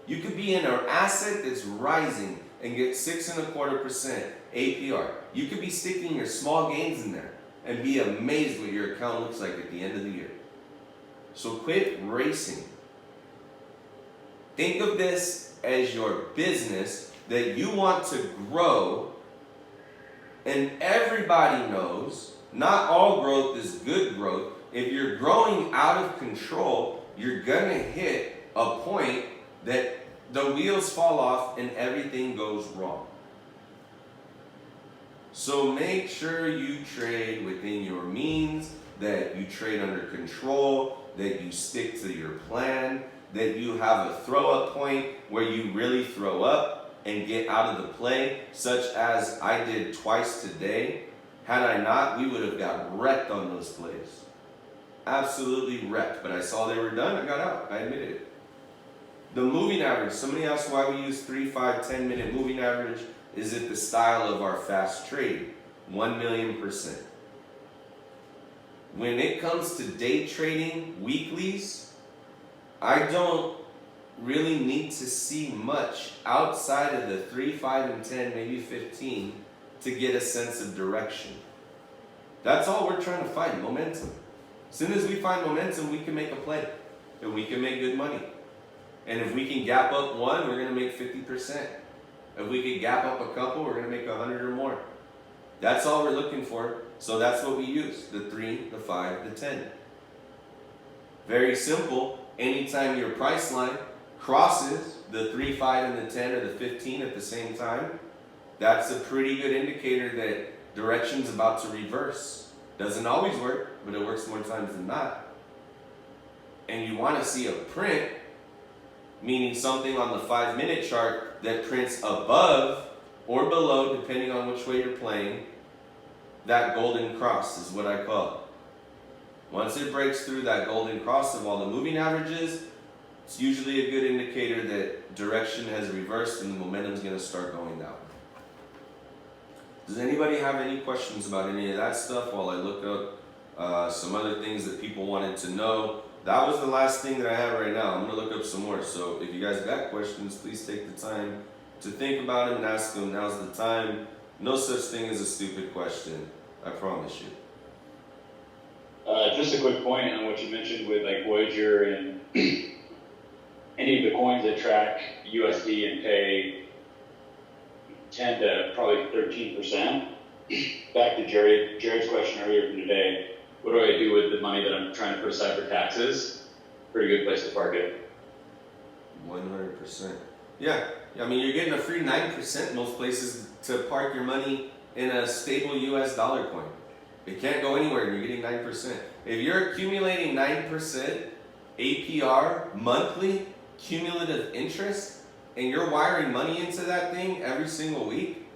You could be in an asset that's rising and get 6.25% APR. You could be sticking your small gains in there and be amazed what your account looks like at the end of the year. So quit racing. Think of this as your business that you want to grow, and everybody knows not all growth is good growth. If you're growing out of control, you're gonna hit a point that the wheels fall off and everything goes wrong. So make sure you trade within your means, that you trade under control, that you stick to your plan, that you have a throw up point where you really throw up and get out of the play, such as I did twice today. Had I not, we would have got wrecked on those plays. Absolutely wrecked. But I saw they were done, I got out, I admitted it. The moving average, somebody asked why we use 3, 5, 10 minute moving average. Is it the style of our fast trade? 1,000,000%. When it comes to day trading weeklies, I don't really need to see much outside of the 3, 5, and 10, maybe 15 to get a sense of direction. That's all we're trying to find, momentum. As soon as we find momentum, we can make a play and we can make good money. And if we can gap up one, we're gonna make 50%. If we can gap up a couple, we're gonna make 100 or more. That's all we're looking for. So that's what we use, the 3, the 5, the 10. Very simple. Anytime your price line crosses the 3, 5, and the 10 or the 15 at the same time, that's a pretty good indicator that direction's about to reverse. Doesn't always work, but it works more times than not. And you want to see a print, meaning something on the 5-minute chart that prints above or below, depending on which way you're playing. That golden cross is what I call it. Once it breaks through that golden cross of all the moving averages, it's usually a good indicator that direction has reversed and the momentum's going to start going down. Does anybody have any questions about any of that stuff while I look up some other things that people wanted to know? That was the last thing that I have right now. I'm going to look up some more. So if you guys got questions, please take the time to think about them and ask them. Now's the time. No such thing as a stupid question. I promise you. Just a quick point on what you mentioned with like Voyager and any of the coins that track USD and pay 10 to probably 13%. Back to Jared's question earlier from today. What do I do with the money that I'm trying to put aside for taxes? Pretty good place to park it. 100%. Yeah, I mean, you're getting a free 9% most places to park your money in a stable US dollar coin. It can't go anywhere and you're getting 9%. If you're accumulating 9% APR monthly cumulative interest and you're wiring money into that thing every single week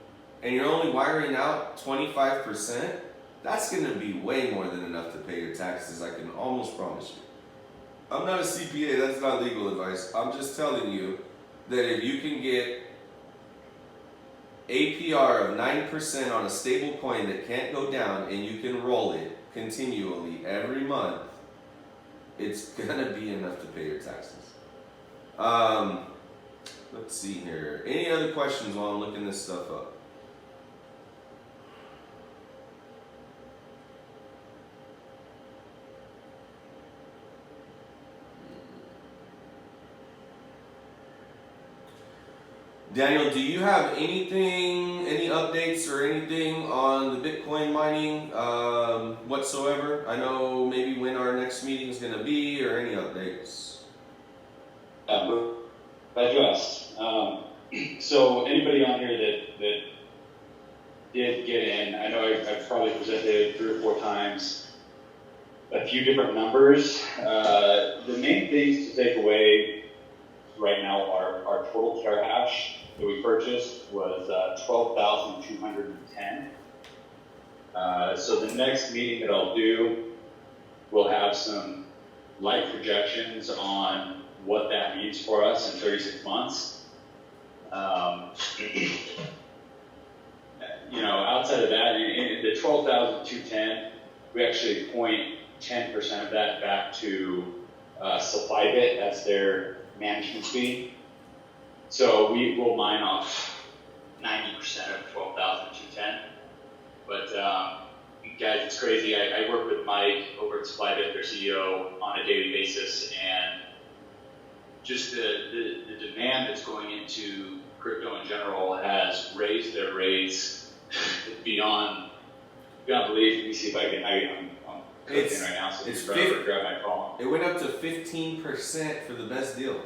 and you're only wiring out 25%, that's going to be way more than enough to pay your taxes, I can almost promise you. I'm not a CPA, that's not legal advice. I'm just telling you that if you can get APR of 9% on a stable coin that can't go down and you can roll it continually every month, it's going to be enough to pay your taxes. Let's see here. Any other questions while I'm looking this stuff up? Daniel, do you have anything, any updates or anything on the Bitcoin mining whatsoever? I know maybe when our next meeting is going to be or any updates. Glad you asked. So anybody on here that did get in, I know I've probably presented 3 or 4 times a few different numbers. The main things to take away right now are our total terahash that we purchased was 12,210. So the next meeting that I'll do will have some light projections on what that means for us in 36 months. You know, outside of that, in the 12,210, we actually point 10% of that back to SupplyBit as their management fee. So we will mine off 90% of 12,210. But guys, it's crazy. I work with Mike over at SupplyBit, their CEO, on a daily basis, and just the demand that's going into crypto in general has raised their rates beyond belief. Let me see if I can. I'm clicking right now, so it's grab my phone. It went up to 15% for the best deal.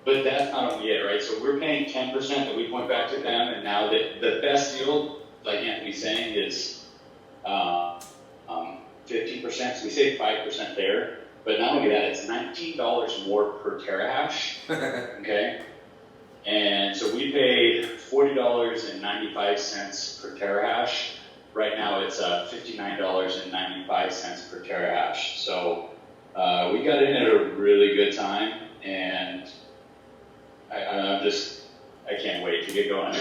But that's not only it, right? So we're paying 10% that we point back to them, and now that the best deal, like Anthony's saying, is 15%. So we save 5% there. But not only that, it's $19 more per terahash. Okay. And so we paid $40.95 per terahash. Right now it's $59.95 per terahash. So we got in at a really good time, and I can't wait to get going.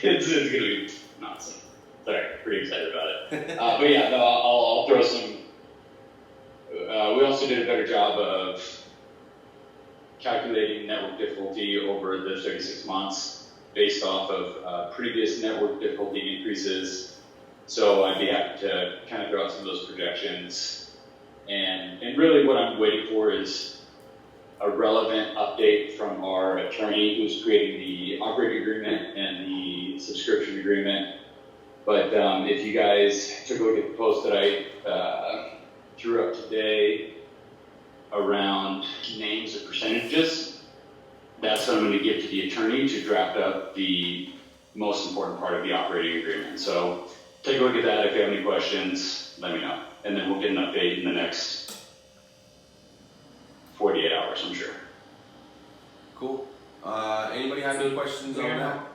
It's gonna be nonsense. Sorry, pretty excited about it. But yeah, no, I'll throw some. We also did a better job of calculating network difficulty over the 36 months based off of previous network difficulty increases. So I'd be happy to kind of throw out some of those projections. And really what I'm waiting for is a relevant update from our attorney who's creating the operating agreement and the subscription agreement. But if you guys took a look at the post that I threw up today around names and percentages, that's what I'm going to give to the attorney to draft up the most important part of the operating agreement. So take a look at that. If you have any questions, let me know. And then we'll get an update in the next 48 hours, I'm sure. Cool. Anybody have any questions on that?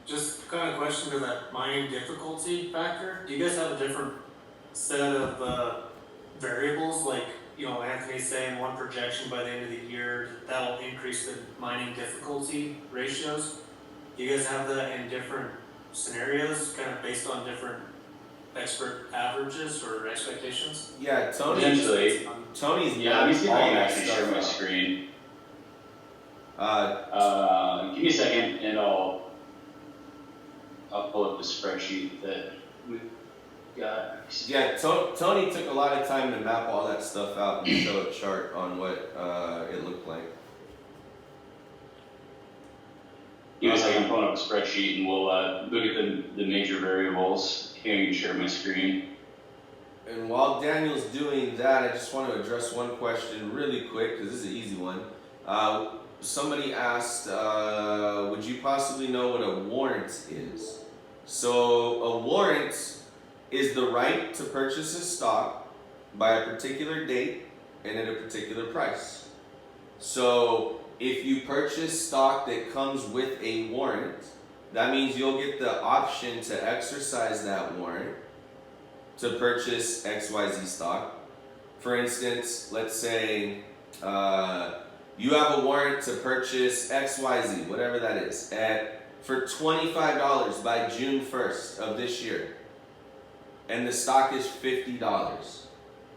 Just kind of question to that mining difficulty factor. Do you guys have a different set of variables? Like, you know, Anthony's saying one projection by the end of the year, that'll increase the mining difficulty ratios. Do you guys have that in different scenarios, kind of based on different expert averages or expectations? Yeah, Potentially. Tony's Yeah, let me see if I can all that actually share stuff my out. screen. Give me a second and I'll pull up the spreadsheet that we've got. Yeah, Tony took a lot of time to map all that stuff out and show a chart on what it looked like. Give me a second, I'm pulling up a spreadsheet and we'll look at the major variables. Here, you can share my screen. And while Daniel's doing that, I just want to address one question really quick, because this is an easy one. Somebody asked, would you possibly know what a warrant is? So a warrant is the right to purchase a stock by a particular date and at a particular price. So if you purchase stock that comes with a warrant, that means you'll get the option to exercise that warrant to purchase XYZ stock. For instance, let's say you have a warrant to purchase XYZ, whatever that is, for $25 by June 1st of this year. And the stock is $50.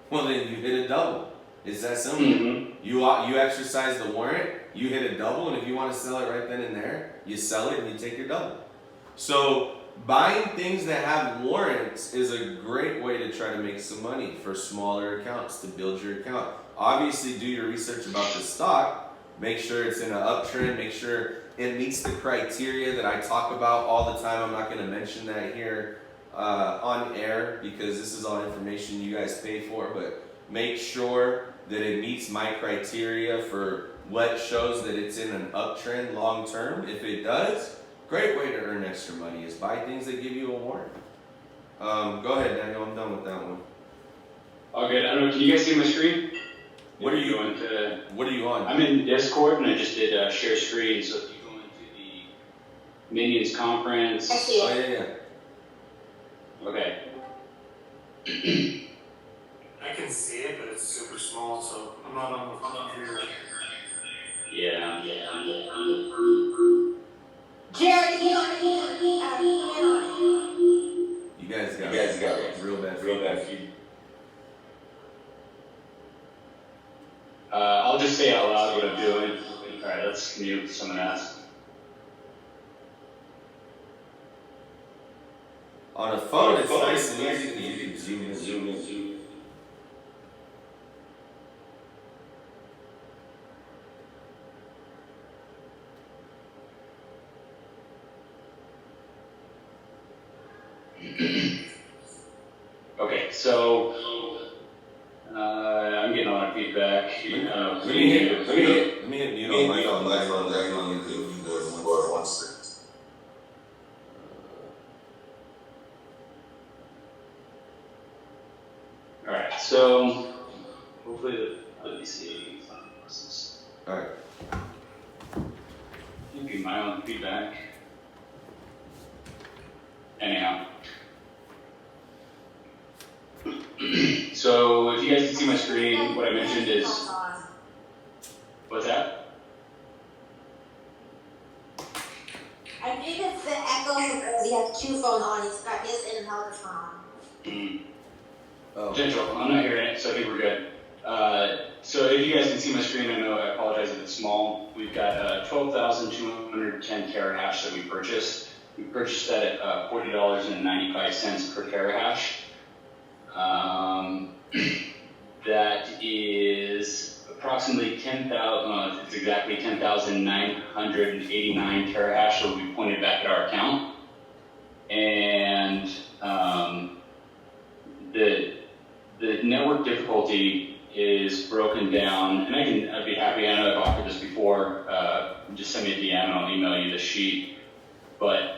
Well, then you hit a double. It's that simple. Mm-hmm. You exercise the warrant, you hit a double, and if you want to sell it right then and there, you sell it and you take your double. So buying things that have warrants is a great way to try to make some money for smaller accounts, to build your account. Obviously, do your research about the stock, Make sure it's in an uptrend. Make sure it meets the criteria that I talk about all the time. I'm not going to mention that here on air because this is all information you guys pay for, but make sure that it meets my criteria for what shows that it's in an uptrend long term. If it does, great way to earn extra money is buy things that give you a warrant. Go ahead, Daniel. I'm done with that one. All good. I don't know. Can you guys see my screen? What are you going to? What are you on? I'm in Discord, and I just did share screen. So if you go into the Minions conference. I see Oh it. yeah. Okay. I can see it, but it's super small, so I'm not on the computer. Yeah. Jared, You guys got real bad feed. I'll just say out loud what I'm doing. All right, let's mute someone else. On a phone, it's nice and easy because you can zoom in. Okay, so I'm getting a lot of feedback. Let me hit mute on my phone. All right, so hopefully let me see. All right. Maybe my own feedback. Anyhow. So if you guys can see my screen, what I mentioned is, what's that? I think it's the echo because he has two phones on. He's got his and Helga's phone. Oh. Potential. I'm not hearing it, so I think we're good. So if you guys can see my screen, I know I apologize if it's small. We've got 12,210 terahash that we purchased. We purchased that at $40.95 per terahash. That is approximately 10,000. It's exactly 10,989 terahash that will be pointed back at our account, and the network difficulty is broken down. And I'd be happy. I know I've offered this before. Just send me a DM and I'll email you the sheet. But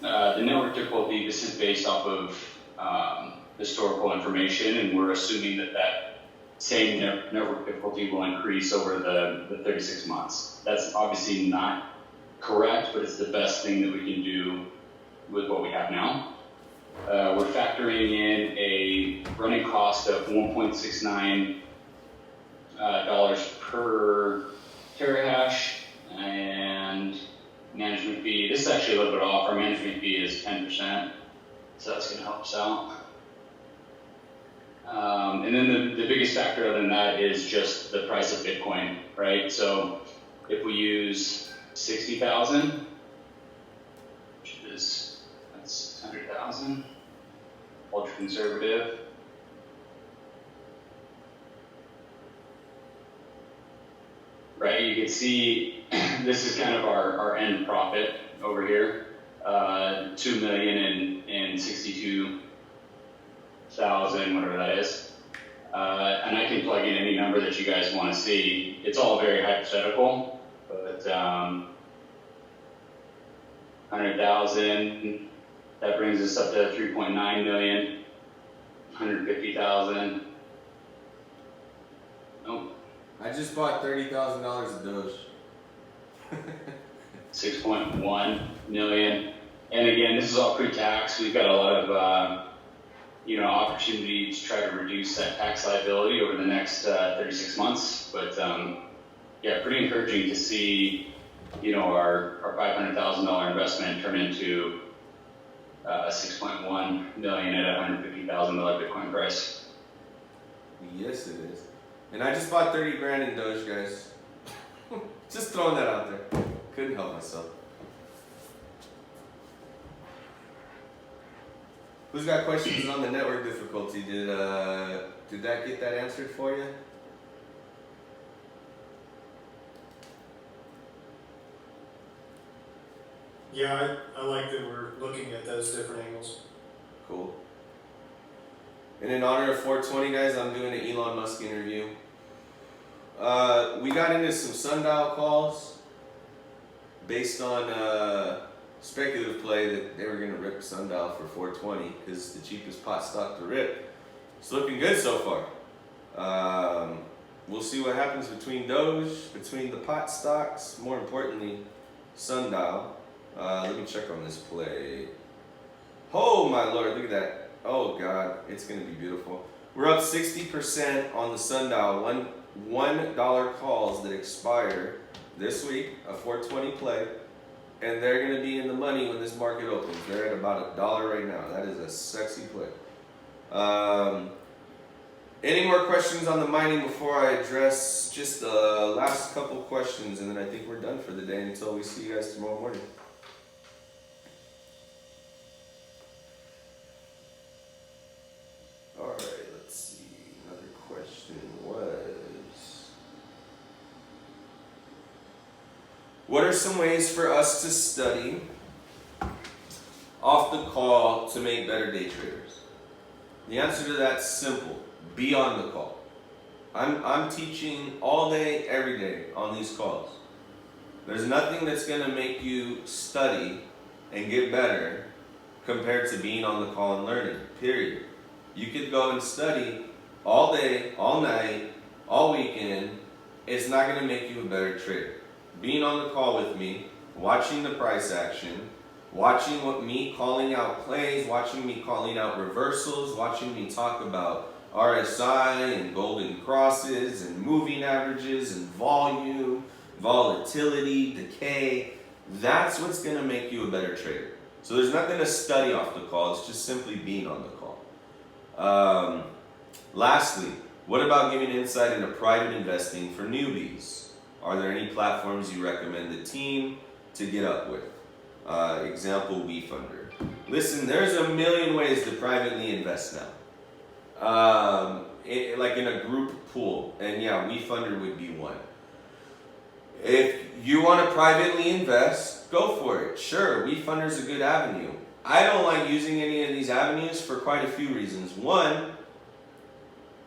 the network difficulty, this is based off of historical information, and we're assuming that same network difficulty will increase over the 36 months. That's obviously not correct, but it's the best thing that we can do with what we have now. We're factoring in a running cost of $1.69 per terahash, and management fee. This is actually a little bit off. Our management fee is 10%, so that's going to help us out. And then the biggest factor other than that is just the price of Bitcoin, right? So if we use 60,000, which is, that's 100,000, ultra conservative. Right, you can see this is kind of our end profit over here, 2,062,000, whatever that is. And I can plug in any number that you guys want to see. It's all very hypothetical, but 100,000, that brings us up to 3.9 million, 150,000. Nope. I just bought $30,000 of Doge. 6.1 million. And again, this is all pre-tax. We've got a lot of opportunity to try to reduce that tax liability over the next 36 months. But yeah, pretty encouraging to see our $500,000 investment turn into a 6.1 million at $150,000 Bitcoin price. Yes, it is. And I just bought 30 grand in Doge, guys. Just throwing that out there. Couldn't help myself. Who's got questions on the network difficulty? Did that get that answered for you? Yeah, I like that we're looking at those different angles. Cool. And in honor of 420, guys, I'm doing an Elon Musk interview. We got into some sundial calls based on speculative play that they were going to rip sundial for 420 because the cheapest pot stock to rip. It's looking good so far. We'll see what happens between Doge, between the pot stocks, more importantly, sundial. Let me check on this play. Oh my lord, look at that. Oh god, it's going to be beautiful. We're up 60% on the sundial. $1 calls that expire this week, a 420 play, and they're going to be in the money when this market opens. They're at about $1 right now. That is a sexy play. Any more questions on the mining before I address just the last couple questions, and then I think we're done for the day until we see you guys tomorrow morning. Alright, let's see. Another question was, what are some ways for us to study off the call to make better day traders? The answer to that's simple. Be on the call. I'm teaching all day, every day on these calls. There's nothing that's going to make you study and get better compared to being on the call and learning, period. You could go and study all day, all night, all weekend. It's not going to make you a better trader. Being on the call with me, watching the price action, watching me calling out plays, watching me calling out reversals, watching me talk about RSI and golden crosses and moving averages and volume, volatility, decay. That's what's going to make you a better trader. So there's nothing to study off the call. It's just simply being on the call. Lastly, what about giving insight into private investing for newbies? Are there any platforms you recommend the team to get up with? Example, WeFunder. Listen, there's a million ways to privately invest now. Like in a group pool, and yeah, WeFunder would be one. If you want to privately invest, go for it. Sure, WeFunder is a good avenue. I don't like using any of these avenues for quite a few reasons. One,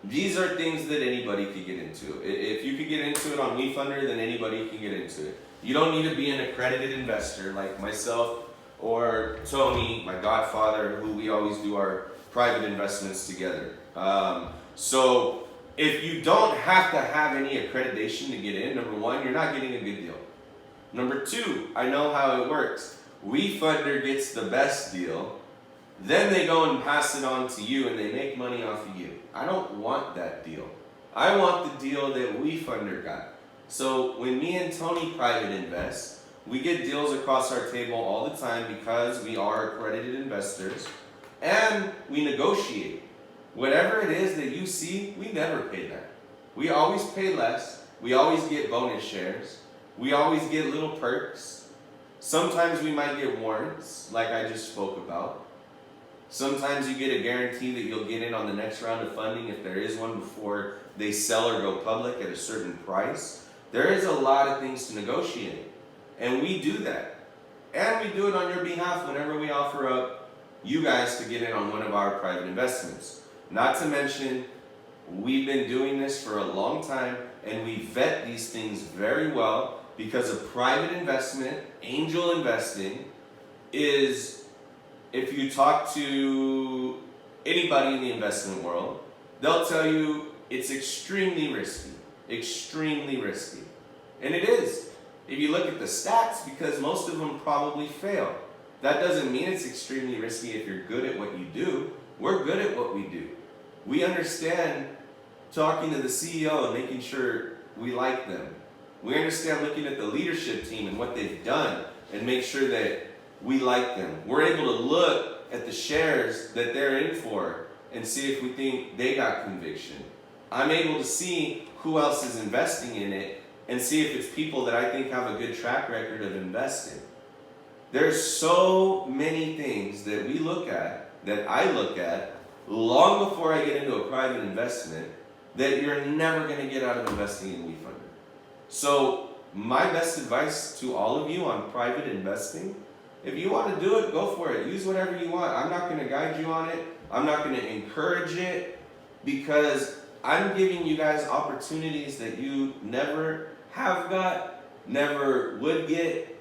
these are things that anybody could get into. If you could get into it on WeFunder, then anybody can get into it. You don't need to be an accredited investor like myself or Tony, my godfather, who we always do our private investments together. So if you don't have to have any accreditation to get in, number one, you're not getting a good deal. Number two, I know how it works. WeFunder gets the best deal, then they go and pass it on to you and they make money off of you. I don't want that deal. I want the deal that WeFunder got. So when me and Tony private invest, we get deals across our table all the time because we are accredited investors, and we negotiate. Whatever it is that you see, we never pay that. We always pay less. We always get bonus shares. We always get little perks. Sometimes we might get warrants, like I just spoke about. Sometimes you get a guarantee that you'll get in on the next round of funding if there is one before they sell or go public at a certain price. There is a lot of things to negotiate, and we do that. And we do it on your behalf whenever we offer up you guys to get in on one of our private investments. Not to mention, we've been doing this for a long time, and we vet these things very well because a private investment, angel investing, is, if you talk to anybody in the investment world, they'll tell you it's extremely risky. Extremely risky. And it is. If you look at the stats, because most of them probably fail. That doesn't mean it's extremely risky if you're good at what you do. We're good at what we do. We understand talking to the CEO and making sure we like them. We understand looking at the leadership team and what they've done and make sure that we like them. We're able to look at the shares that they're in for and see if we think they got conviction. I'm able to see who else is investing in it and see if it's people that I think have a good track record of investing. There's so many things that we look at, that I look at, long before I get into a private investment, that you're never going to get out of investing in WeFunder. So my best advice to all of you on private investing If you want to do it, go for it. Use whatever you want. I'm not going to guide you on it. I'm not going to encourage it because I'm giving you guys opportunities that you never have got, never would get,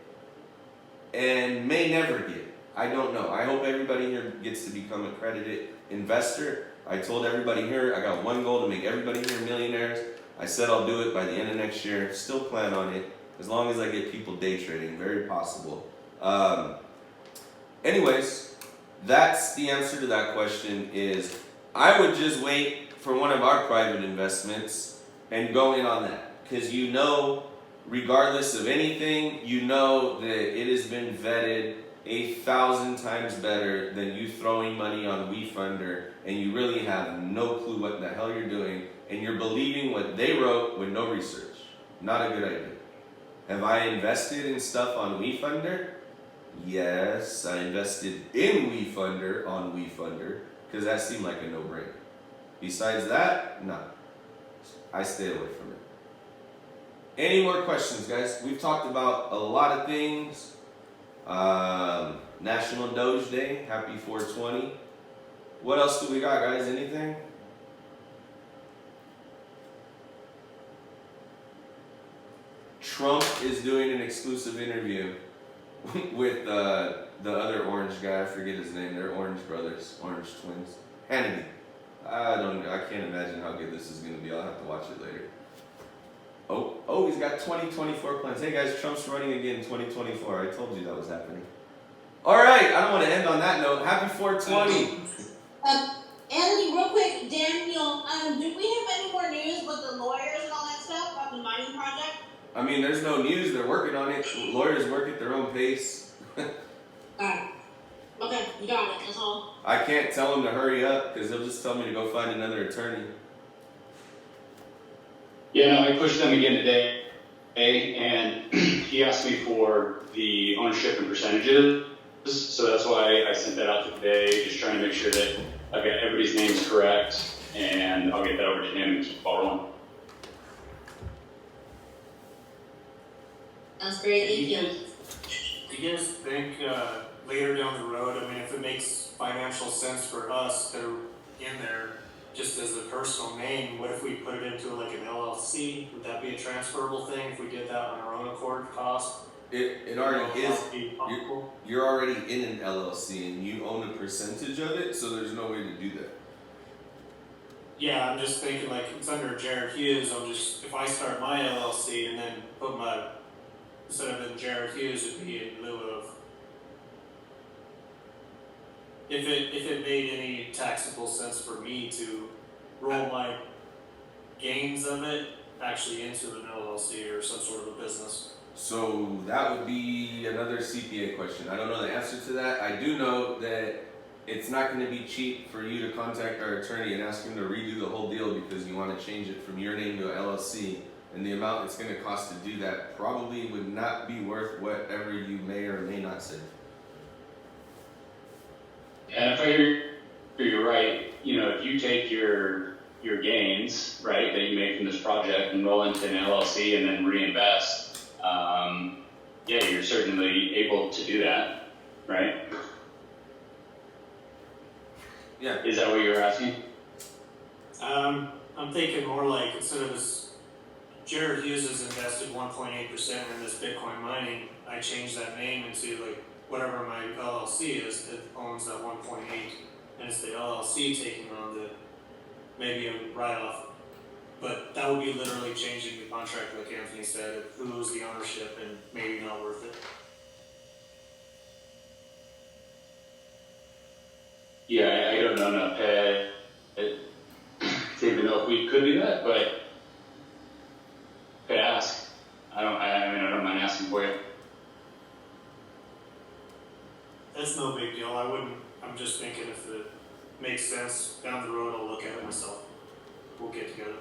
and may never get. I don't know. I hope everybody here gets to become an accredited investor. I told everybody here I got one goal to make everybody here millionaires. I said I'll do it by the end of next year. Still plan on it. As long as I get people day trading. Very possible. Anyways, that's the answer to that question is I would just wait for one of our private investments and go in on that. Because you know, regardless of anything, you know that it has been vetted 1,000 times better than you throwing money on WeFunder and you really have no clue what the hell you're doing and you're believing what they wrote with no research. Not a good idea. Have I invested in stuff on WeFunder? Yes, I invested in WeFunder on WeFunder because that seemed like a no-brainer. Besides that, no. I stay away from it. Any more questions, guys? We've talked about a lot of things. National Doge Day, happy 420. What else do we got, guys? Anything? Trump is doing an exclusive interview with the other orange guy. I forget his name. They're orange brothers, orange twins. Hannity. I can't imagine how good this is going to be. I'll have to watch it later. Oh, he's got 2024 plans. Hey guys, Trump's running again in 2024. I told you that was happening. All right, I don't want to end on that note. Happy 420. Anthony, real quick, Daniel, do we have any more news with the lawyers and all that stuff about the mining project? I mean, there's no news. They're working on it. Lawyers work at their own pace. Alright. Okay, you got it. That's all. I can't tell him to hurry up because he'll just tell me to go find another attorney. Yeah, no, I pushed them again today, and he asked me for the ownership and percentages, so that's why I sent that out today, just trying to make sure that I've got everybody's names correct, and I'll get that over to him and keep the ball rolling. That's great, thank you. Do you guys think later down the road, I mean, if it makes financial sense for us that are in there, just as a personal name, what if we put it into like an LLC? Would that be a transferable thing if we did that on our own accord cost? It already is. Be possible? You're already in an LLC and you own a percentage of it, so there's no way to do that. Yeah, I'm just thinking like it's under Jared Hughes. If I start my LLC and then put my, instead of in Jared Hughes, it'd be in lieu of. If it made any taxable sense for me to roll my gains of it actually into an LLC or some sort of a business. So that would be another CPA question. I don't know the answer to that. I do know that it's not going to be cheap for you to contact our attorney and ask him to redo the whole deal because you want to change it from your name to an LLC. And the amount it's going to cost to do that probably would not be worth whatever you may or may not save. And if I hear you're right, if you take your gains, right, that you make from this project and roll into an LLC and then reinvest, yeah, you're certainly able to do that, right? Yeah. Is that what you were asking? I'm thinking more like instead of this, Jared Hughes has invested 1.8% in this Bitcoin mining. I changed that name into like whatever my LLC is that owns that 1.8, and it's the LLC taking on the maybe a write-off. But that would be literally changing the contract, like Anthony said, lose the ownership and maybe not worth it. Yeah, I don't know enough to even know if we could do that, but could ask. I don't mind asking for you. That's no big deal. I'm just thinking if it makes sense down the road, I'll look at it myself. We'll get together.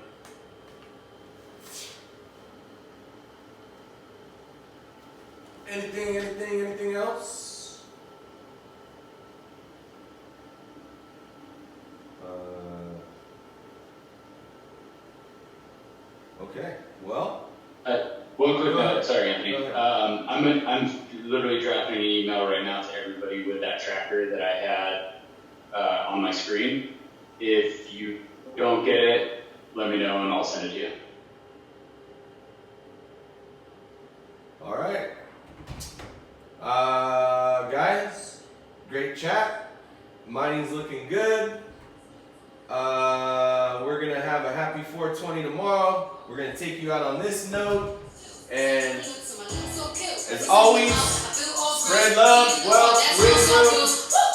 Anything else? Okay, well. One quick note, sorry Anthony. I'm literally drafting an email right now to everybody with that tracker that I had on my screen. If you don't get it, let me know and I'll send it to you. All right. Guys, great chat. Mining's looking good. We're gonna have a happy 420 tomorrow. We're gonna take you out on this note. And as always, spread love, wealth, wisdom.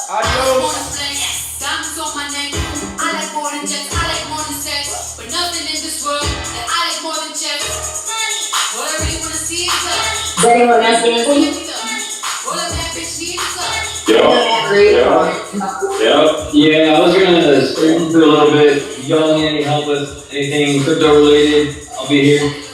Adios. Diamonds on my neck. I like more than jets, I like more than sex. But nothing in this world that I like more than checks. What I really wanna see is love. Anyone else dancing? All of that bitch needs is love. Yeah, I was gonna start into a little bit. Y'all need any help with anything crypto related? I'll be here.